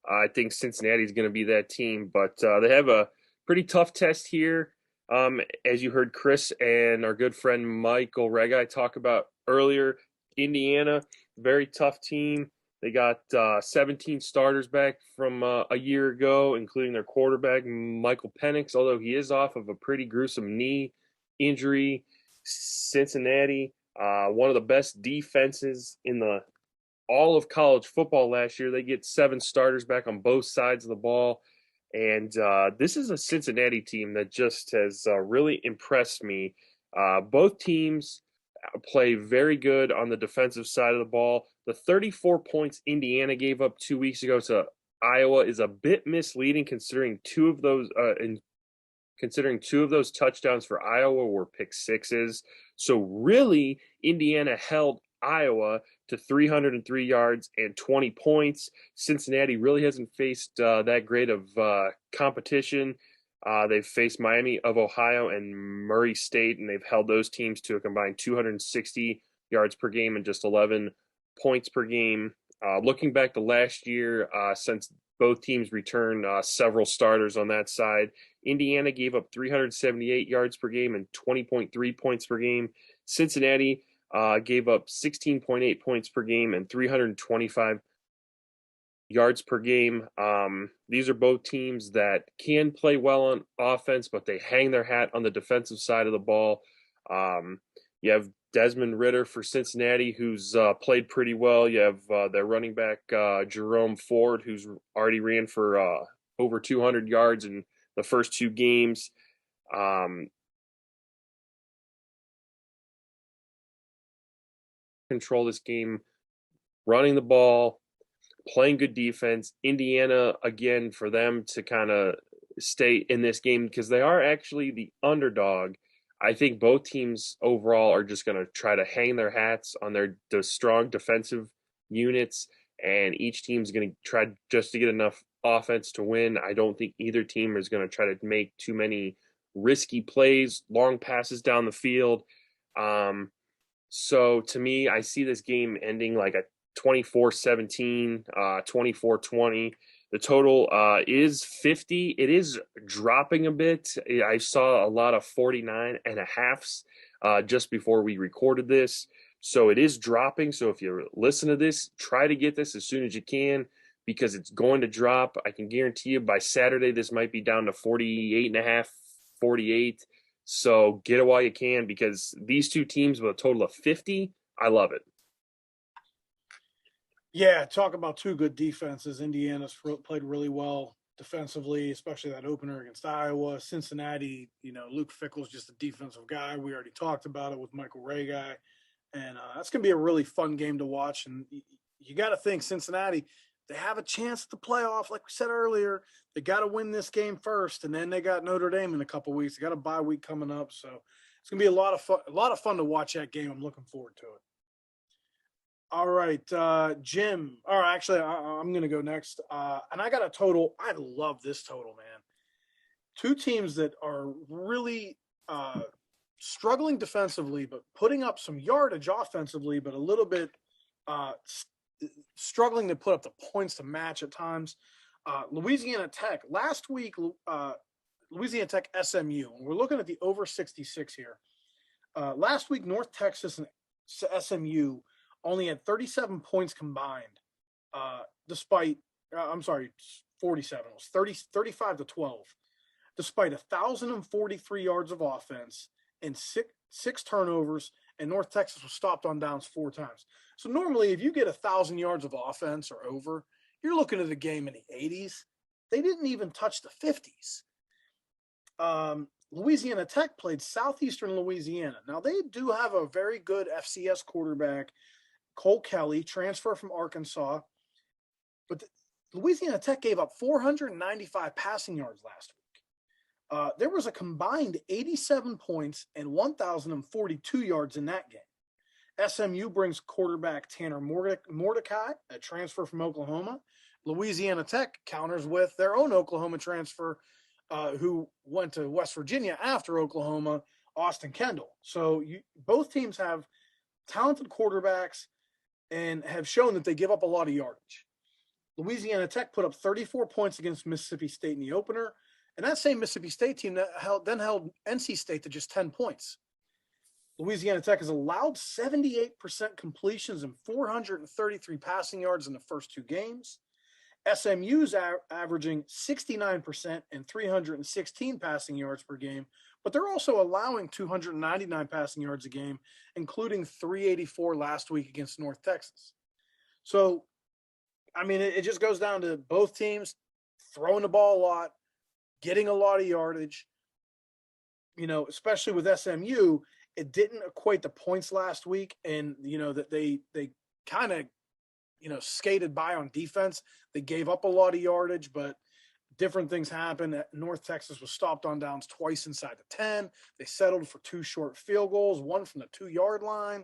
S3: I think Cincinnati is going to be that team. But they have a pretty tough test here. As you heard Chris and our good friend Michael Regai talk about earlier, Indiana, very tough team. They got 17 starters back from a year ago, including their quarterback, Michael Penix, although he is off of a pretty gruesome knee injury. Cincinnati, one of the best defenses in all of college football last year. They get 7 starters back on both sides of the ball. And this is a Cincinnati team that just has really impressed me. Both teams play very good on the defensive side of the ball. The 34 points Indiana gave up 2 weeks ago to Iowa is a bit misleading, considering two of those touchdowns for Iowa were pick sixes. So really, Indiana held Iowa to 303 yards and 20 points. Cincinnati really hasn't faced that great of competition. They've faced Miami of Ohio and Murray State, and they've held those teams to a combined 260 yards per game and just 11 points per game. Looking back to last year, since both teams returned several starters on that side, Indiana gave up 378 yards per game and 20.3 points per game. Cincinnati gave up 16.8 points per game and 325 yards per game. These are both teams that can play well on offense, but they hang their hat on the defensive side of the ball. You have Desmond Ridder for Cincinnati, who's played pretty well. You have their running back, Jerome Ford, who's already ran for over 200 yards in the first 2 games. Control this game, running the ball, playing good defense. Indiana, again, for them to kind of stay in this game because they are actually the underdog. I think both teams overall are just going to try to hang their hats on the strong defensive units, and each team's going to try just to get enough offense to win. I don't think either team is going to try to make too many risky plays, long passes down the field. So to me, I see this game ending like a 24-17, 24-20. The total is 50. It is dropping a bit. I saw a lot of 49.5s just before we recorded this. So it is dropping. So if you listen to this, try to get this as soon as you can because it's going to drop. I can guarantee you by Saturday, this might be down to 48.5, 48. So get it while you can because these two teams with a total of 50, I love it.
S1: Yeah, talk about 2 good defenses. Indiana's played really well defensively, especially that opener against Iowa. Cincinnati, Luke Fickell's just a defensive guy. We already talked about it with Michael Ray guy. And that's going to be a really fun game to watch. And you got to think Cincinnati, they have a chance at the playoff. Like we said earlier, they got to win this game first. And then they got Notre Dame in a couple of weeks. They got a bye week coming up. So it's going to be a lot of fun to watch that game. I'm looking forward to it. All right, Jim. All right, actually, I'm going to go next. And I got a total. I love this total, man. 2 teams that are really struggling defensively, but putting up some yardage offensively, but a little bit struggling to put up the points to match at times. Louisiana Tech. Last week, Louisiana Tech SMU. And we're looking at the over 66 here. Last week, North Texas and SMU only had 37 points combined, despite, 47. It was 35-12, despite 1,043 yards of offense and six turnovers, and North Texas was stopped on downs 4 times. So normally if you get 1,000 yards of offense or over, you're looking at a game in the 80s. They didn't even touch the 50s. Louisiana Tech played Southeastern Louisiana. Now, they do have a very good FCS quarterback, Cole Kelly, transfer from Arkansas. But Louisiana Tech gave up 495 passing yards last week. There was a combined 87 points and 1,042 yards in that game. SMU brings quarterback Tanner Mordecai, a transfer from Oklahoma. Louisiana Tech counters with their own Oklahoma transfer, who went to West Virginia after Oklahoma, Austin Kendall. So both teams have talented quarterbacks and have shown that they give up a lot of yardage. Louisiana Tech put up 34 points against Mississippi State in the opener, and that same Mississippi State team that held NC State to just 10 points. Louisiana Tech has allowed 78% completions and 433 passing yards in the first 2 games. SMU's averaging 69% and 316 passing yards per game, but they're also allowing 299 passing yards a game, including 384 last week against North Texas. So, I mean, it just goes down to both teams throwing the ball a lot, getting a lot of yardage. Especially with SMU, it didn't equate the points last week, and that they kind of skated by on defense. They gave up a lot of yardage, but different things happened. North Texas was stopped on downs twice inside the 10. They settled for 2 short field goals, 1 from the 2-yard line.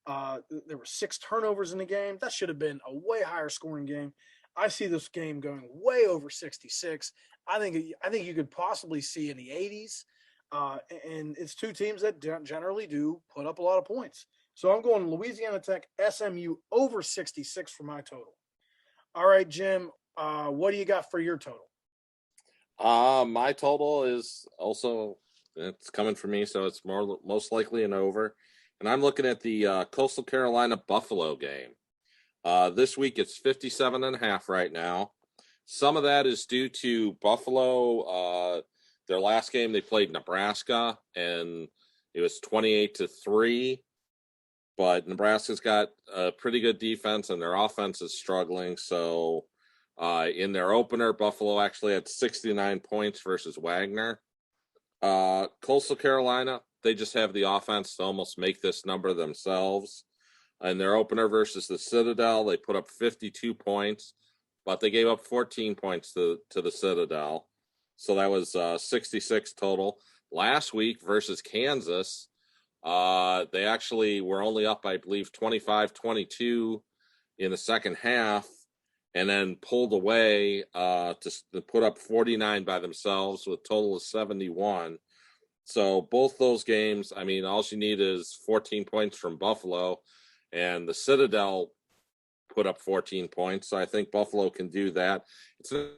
S1: There were 6 turnovers in the game. That should have been a way higher scoring game. I see this game going way over 66. I think you could possibly see in the 80s. And it's 2 teams that generally do put up a lot of points. So I'm going Louisiana Tech, SMU over 66 for my total. All right, Jim, what do you got for your total?
S4: My total is also, it's coming for me, so it's most likely an over. And I'm looking at the Coastal Carolina Buffalo game. This week it's 57.5 right now. Some of that is due to Buffalo. Their last game they played Nebraska, and it was 28-3. But Nebraska's got a pretty good defense, and their offense is struggling. So in their opener, Buffalo actually had 69 points versus Wagner. Coastal Carolina, they just have the offense to almost make this number themselves. In their opener versus the Citadel, they put up 52 points, but they gave up 14 points to the Citadel. So that was 66 total. Last week versus Kansas, they actually were only up, I believe, 25-22 in the second half, and then pulled away to put up 49 by themselves with a total of 71. So both those games, I mean, all you need is 14 points from Buffalo, and the Citadel put up 14 points. So I think Buffalo can do that. It's a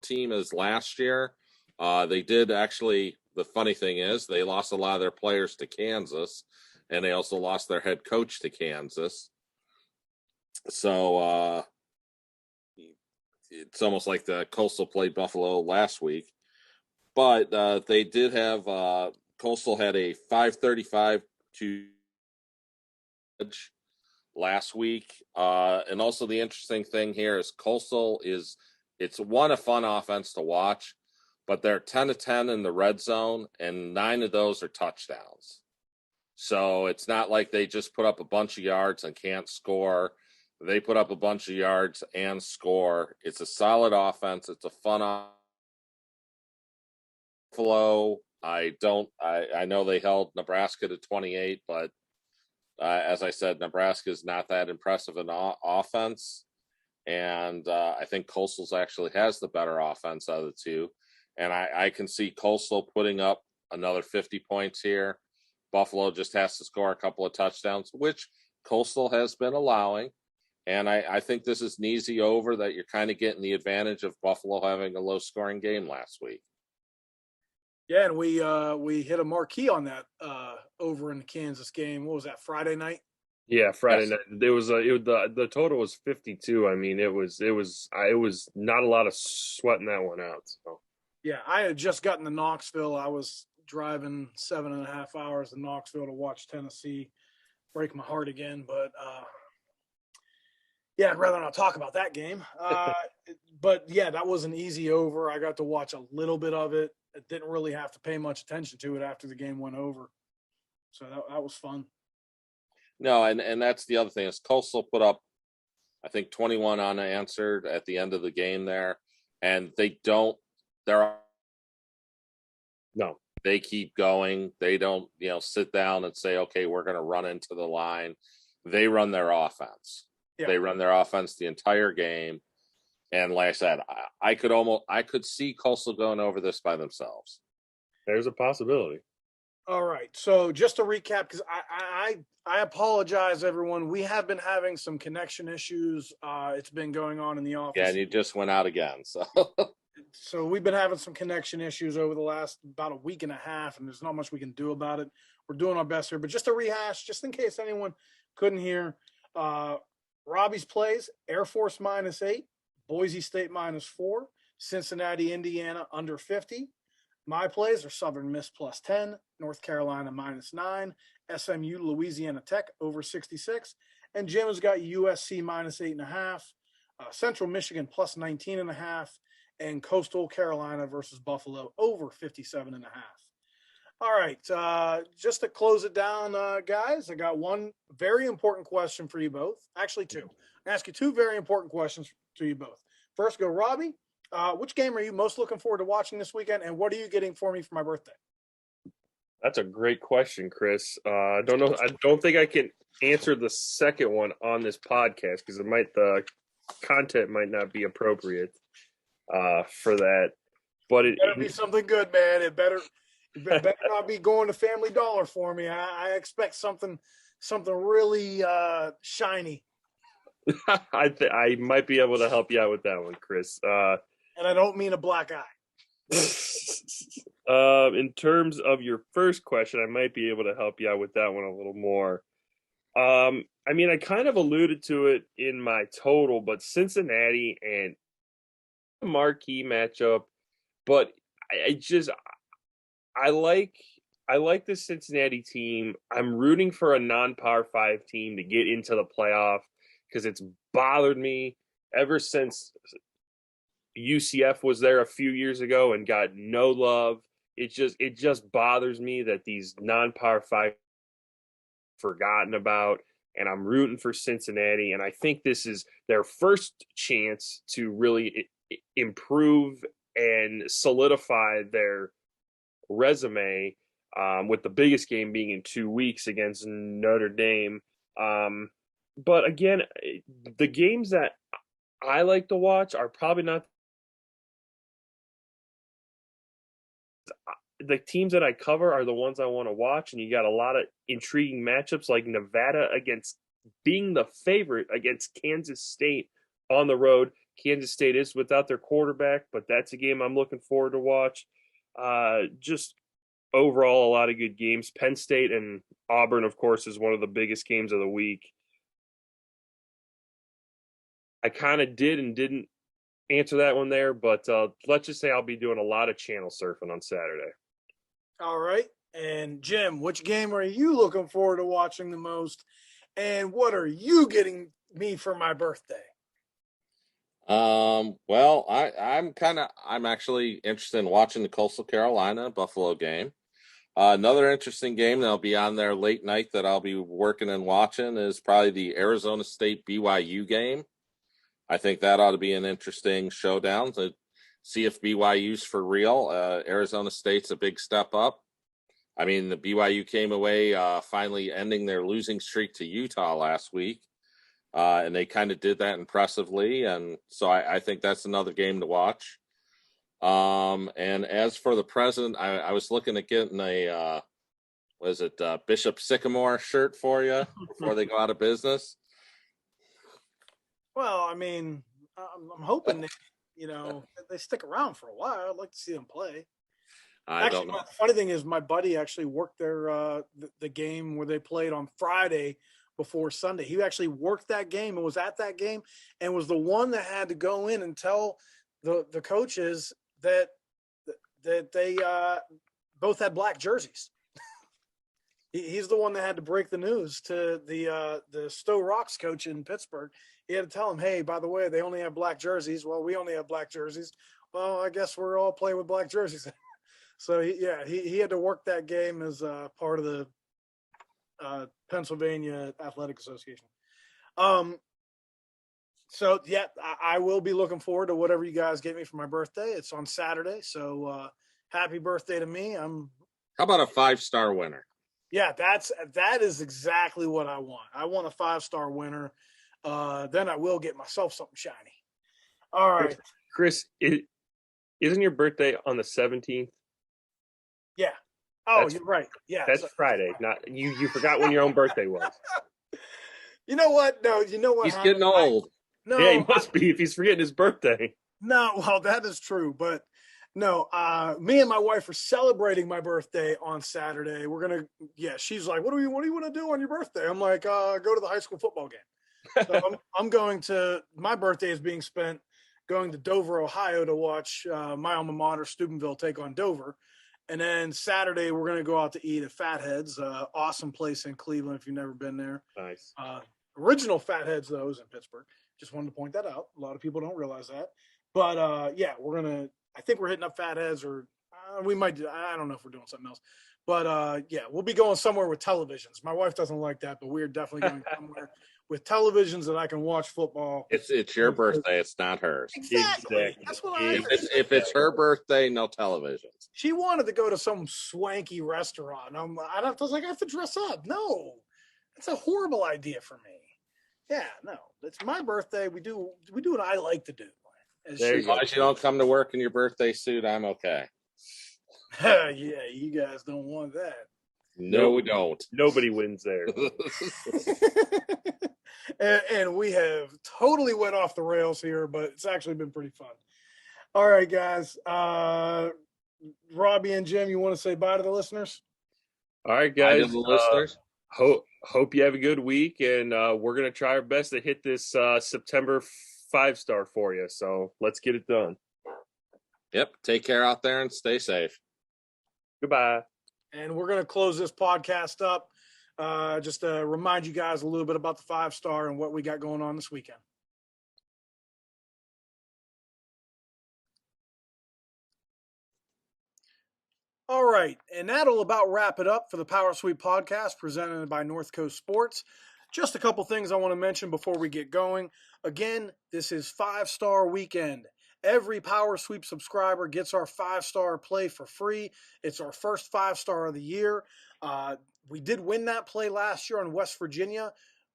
S4: team as last year. They did actually, the funny thing is they lost a lot of their players to Kansas, and they also lost their head coach to Kansas. So it's almost like the Coastal played Buffalo last week. But they did have Coastal had a 535 to last week. And also the interesting thing here is Coastal it's a fun offense to watch, but they're 10-10 in the red zone, and 9 of those are touchdowns. So it's not like they just put up a bunch of yards and can't score. They put up a bunch of yards and score. It's a solid offense. It's a fun flow. I know they held Nebraska to 28, but as I said, Nebraska is not that impressive in offense. And I think Coastal's actually has the better offense out of the two. And I can see Coastal putting up another 50 points here. Buffalo just has to score a couple of touchdowns, which Coastal has been allowing. And I think this is an easy over that you're kind of getting the advantage of Buffalo having a low-scoring game last week.
S1: Yeah, and we hit a marquee on that over in the Kansas game. What was that, Friday night?
S3: Yeah, Friday night. There was the total was 52. I mean, it was not a lot of sweating that one out. So
S1: yeah, I had just gotten to Knoxville. I was driving 7.5 hours to Knoxville to watch Tennessee break my heart again. But yeah, I'd rather not talk about that game. But yeah, that was an easy over. I got to watch a little bit of it. I didn't really have to pay much attention to it after the game went over. So that was fun.
S4: No, and that's the other thing is Coastal put up, I think, 21 unanswered at the end of the game there, and they keep going. They don't, sit down and say, okay, we're going to run into the line. They run their offense. Yeah. They run their offense the entire game. And like I said, I could see Coastal going over this by themselves.
S3: There's a possibility.
S1: All right. So just to recap, because I apologize, everyone. We have been having some connection issues. It's been going on in the office.
S4: Yeah, and you just went out again.
S1: So we've been having some connection issues over the last about a week and a half, and there's not much we can do about it. We're doing our best here. But just to rehash, just in case anyone couldn't hear, Robbie's plays, Air Force -8, Boise State -4, Cincinnati, Indiana under 50. My plays are Southern Miss +10, North Carolina -9, SMU, Louisiana Tech over 66, and Jim has got USC -8.5, Central Michigan +19.5, and Coastal Carolina versus Buffalo over 57.5. All right, just to close it down, guys, I got one very important question for you both. Actually, two. I'm going to ask you two very important questions to you both. First, go Robbie. Which game are you most looking forward to watching this weekend, and what are you getting for me for my birthday?
S3: That's a great question, Chris. I don't know. I don't think I can answer the second one on this podcast because the content might not be appropriate for that. But it
S1: better be something good, man. It better not be going to Family Dollar for me. I expect something really shiny.
S3: I might be able to help you out with that one, Chris.
S1: And I don't mean a black eye.
S3: In terms of your first question, I might be able to help you out with that one a little more. I mean, I kind of alluded to it in my total, but Cincinnati and the Marquis matchup. But I just I like I like the Cincinnati team. I'm rooting for a non-power 5 team to get into the playoff because it's bothered me ever since UCF was there a few years ago and got no love. It just bothers me that these non-power 5 forgotten about, and I'm rooting for Cincinnati, and I think this is their first chance to really improve and solidify their resume, with the biggest game being in 2 weeks against Notre Dame. But again, the games that I like to watch are probably not the teams that I cover are the ones I want to watch, and you got a lot of intriguing matchups like Nevada against being the favorite against Kansas State on the road. Kansas State is without their quarterback, but that's a game I'm looking forward to watch. Just overall, a lot of good games. Penn State and Auburn, of course, is one of the biggest games of the week. I kind of did and didn't answer that one there, but let's just say I'll be doing a lot of channel surfing on Saturday.
S1: All right. And Jim, which game are you looking forward to watching the most? And what are you getting me for my birthday?
S4: Well, I'm actually interested in watching the Coastal Carolina Buffalo game. Another interesting game that'll be on there late night that I'll be working and watching is probably the Arizona State BYU game. I think that ought to be an interesting showdown to see if BYU's for real. Arizona State's a big step up. I mean, the BYU came away finally ending their losing streak to Utah last week. And they kind of did that impressively. And so I think that's another game to watch. And as for the president, I was looking at getting a, Bishop Sycamore shirt for you before they go out of business.
S1: Well, I mean, I'm hoping they stick around for a while. I'd like to see them play.
S4: I don't know.
S1: The funny thing is, my buddy actually worked their the game where they played on Friday before Sunday. He actually worked that game and was at that game and was the one that had to go in and tell the coaches that they both had black jerseys. He's the one that had to break the news to the Stowe Rocks coach in Pittsburgh. He had to tell him, hey, by the way, they only have black jerseys. Well, we only have black jerseys. Well, I guess we're all playing with black jerseys. So he had to work that game as part of the Pennsylvania Athletic Association. So yeah, I will be looking forward to whatever you guys get me for my birthday. It's on Saturday, so happy birthday to me.
S4: How about a 5-star winner?
S1: Yeah, that is exactly what I want. I want a 5-star winner. Then I will get myself something shiny. All right,
S3: Chris, isn't your birthday on the 17th?
S1: Yeah. Oh, you're right. Yeah,
S3: that's Friday. Not you. You forgot when your own birthday was.
S1: You know what? No, you know what?
S4: He's getting old.
S1: No,
S3: yeah, he must be if he's forgetting his birthday.
S1: No, well, that is true, but no. Me and my wife are celebrating my birthday on Saturday. We're gonna. Yeah, she's like, "What do you want to do on your birthday?" I'm like, "Go to the high school football game." So I'm going to. My birthday is being spent going to Dover, Ohio, to watch my alma mater, Steubenville, take on Dover. And then Saturday, we're going to go out to eat at Fatheads, awesome place in Cleveland if you've never been there.
S3: Nice.
S1: Original Fatheads, though, is in Pittsburgh. Just wanted to point that out. A lot of people don't realize that. But, yeah, I think we're hitting up Fatheads, or we might do, I don't know if we're doing something else. But, yeah, we'll be going somewhere with televisions. My wife doesn't like that, but we're definitely going somewhere with televisions that I can watch football.
S4: It's your birthday. It's not hers.
S1: Exactly. That's what
S4: if it's her birthday, no televisions.
S1: She wanted to go to some swanky restaurant. I was like, I have to dress up. No, that's a horrible idea for me. Yeah, no, it's my birthday. We do what I like to do.
S4: As long as you don't come to work in your birthday suit, I'm okay.
S1: Yeah, you guys don't want that.
S4: No, we don't.
S3: Nobody wins there.
S1: and we have totally went off the rails here, but it's actually been pretty fun. All right, guys. Robbie and Jim, you want to say bye to the listeners?
S3: All right, guys.
S4: Bye to the listeners.
S3: hope you have a good week, and we're going to try our best to hit this September 5-star for you. So let's get it done.
S4: Yep. Take care out there and stay safe.
S3: Goodbye.
S1: And we're going to close this podcast up. Just to remind you guys a little bit about the 5-star and what we got going on this weekend. All right, and that'll about wrap it up for the Power Sweep podcast presented by NorthCoast Sports. Just a couple things I want to mention before we get going. Again, this is 5-star weekend. Every Power Sweep subscriber gets our 5-star play for free. It's our first 5-star of the year. We did win that play last year on West Virginia,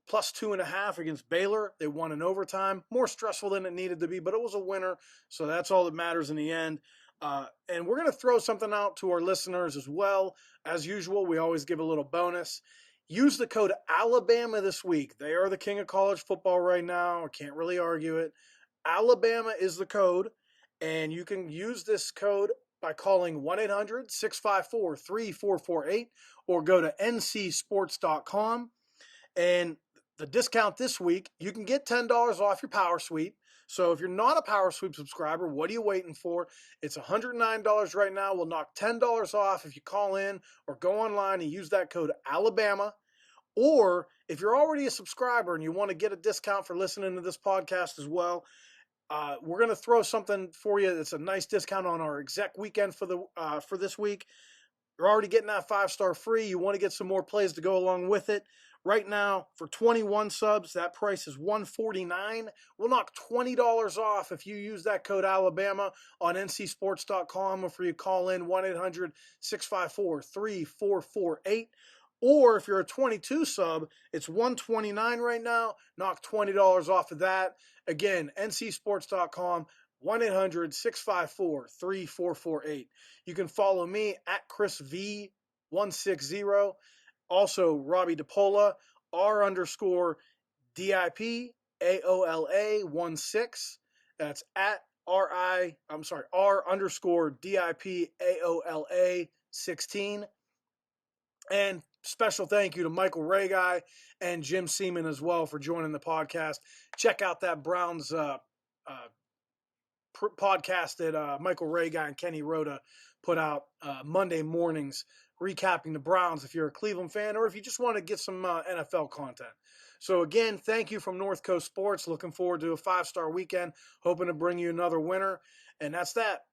S1: plus 2.5 against Baylor. They won in overtime. More stressful than it needed to be, but it was a winner, so that's all that matters in the end. And we're going to throw something out to our listeners as well. As usual, we always give a little bonus. Use the code Alabama this week. They are the king of college football right now. I can't really argue it. Alabama is the code, and you can use this code by calling 1-800-654-3448 or go to ncsports.com. And the discount this week, you can get $10 off your Power Sweep. So if you're not a Power Sweep subscriber, what are you waiting for? It's $109 right now. We'll knock $10 off if you call in or go online and use that code Alabama. Or if you're already a subscriber and you want to get a discount for listening to this podcast as well, we're going to throw something for you. It's a nice discount on our exec weekend for this week. You're already getting that 5-star free. You want to get some more plays to go along with it. Right now, for 21 subs, that price is $149. We'll knock $20 off if you use that code Alabama on ncsports.com, or if you call in 1-800-654-3448. Or if you're a 22 sub, it's $129 right now. Knock $20 off of that. Again, ncsports.com, 1-800-654-3448. You can follow me at ChrisV160. Also, Robbie DePola, R_DIPAOLA16. That's at R_DIPAOLA16. And special thank you to Michael Ray and Jim Seaman as well for joining the podcast. Check out that Browns podcast that Michael Ray and Kenny Rhoda put out Monday mornings, recapping the Browns if you're a Cleveland fan or if you just want to get some NFL content. So again, thank you from North Coast Sports. Looking forward to a 5-star weekend. Hoping to bring you another winner. And that's that.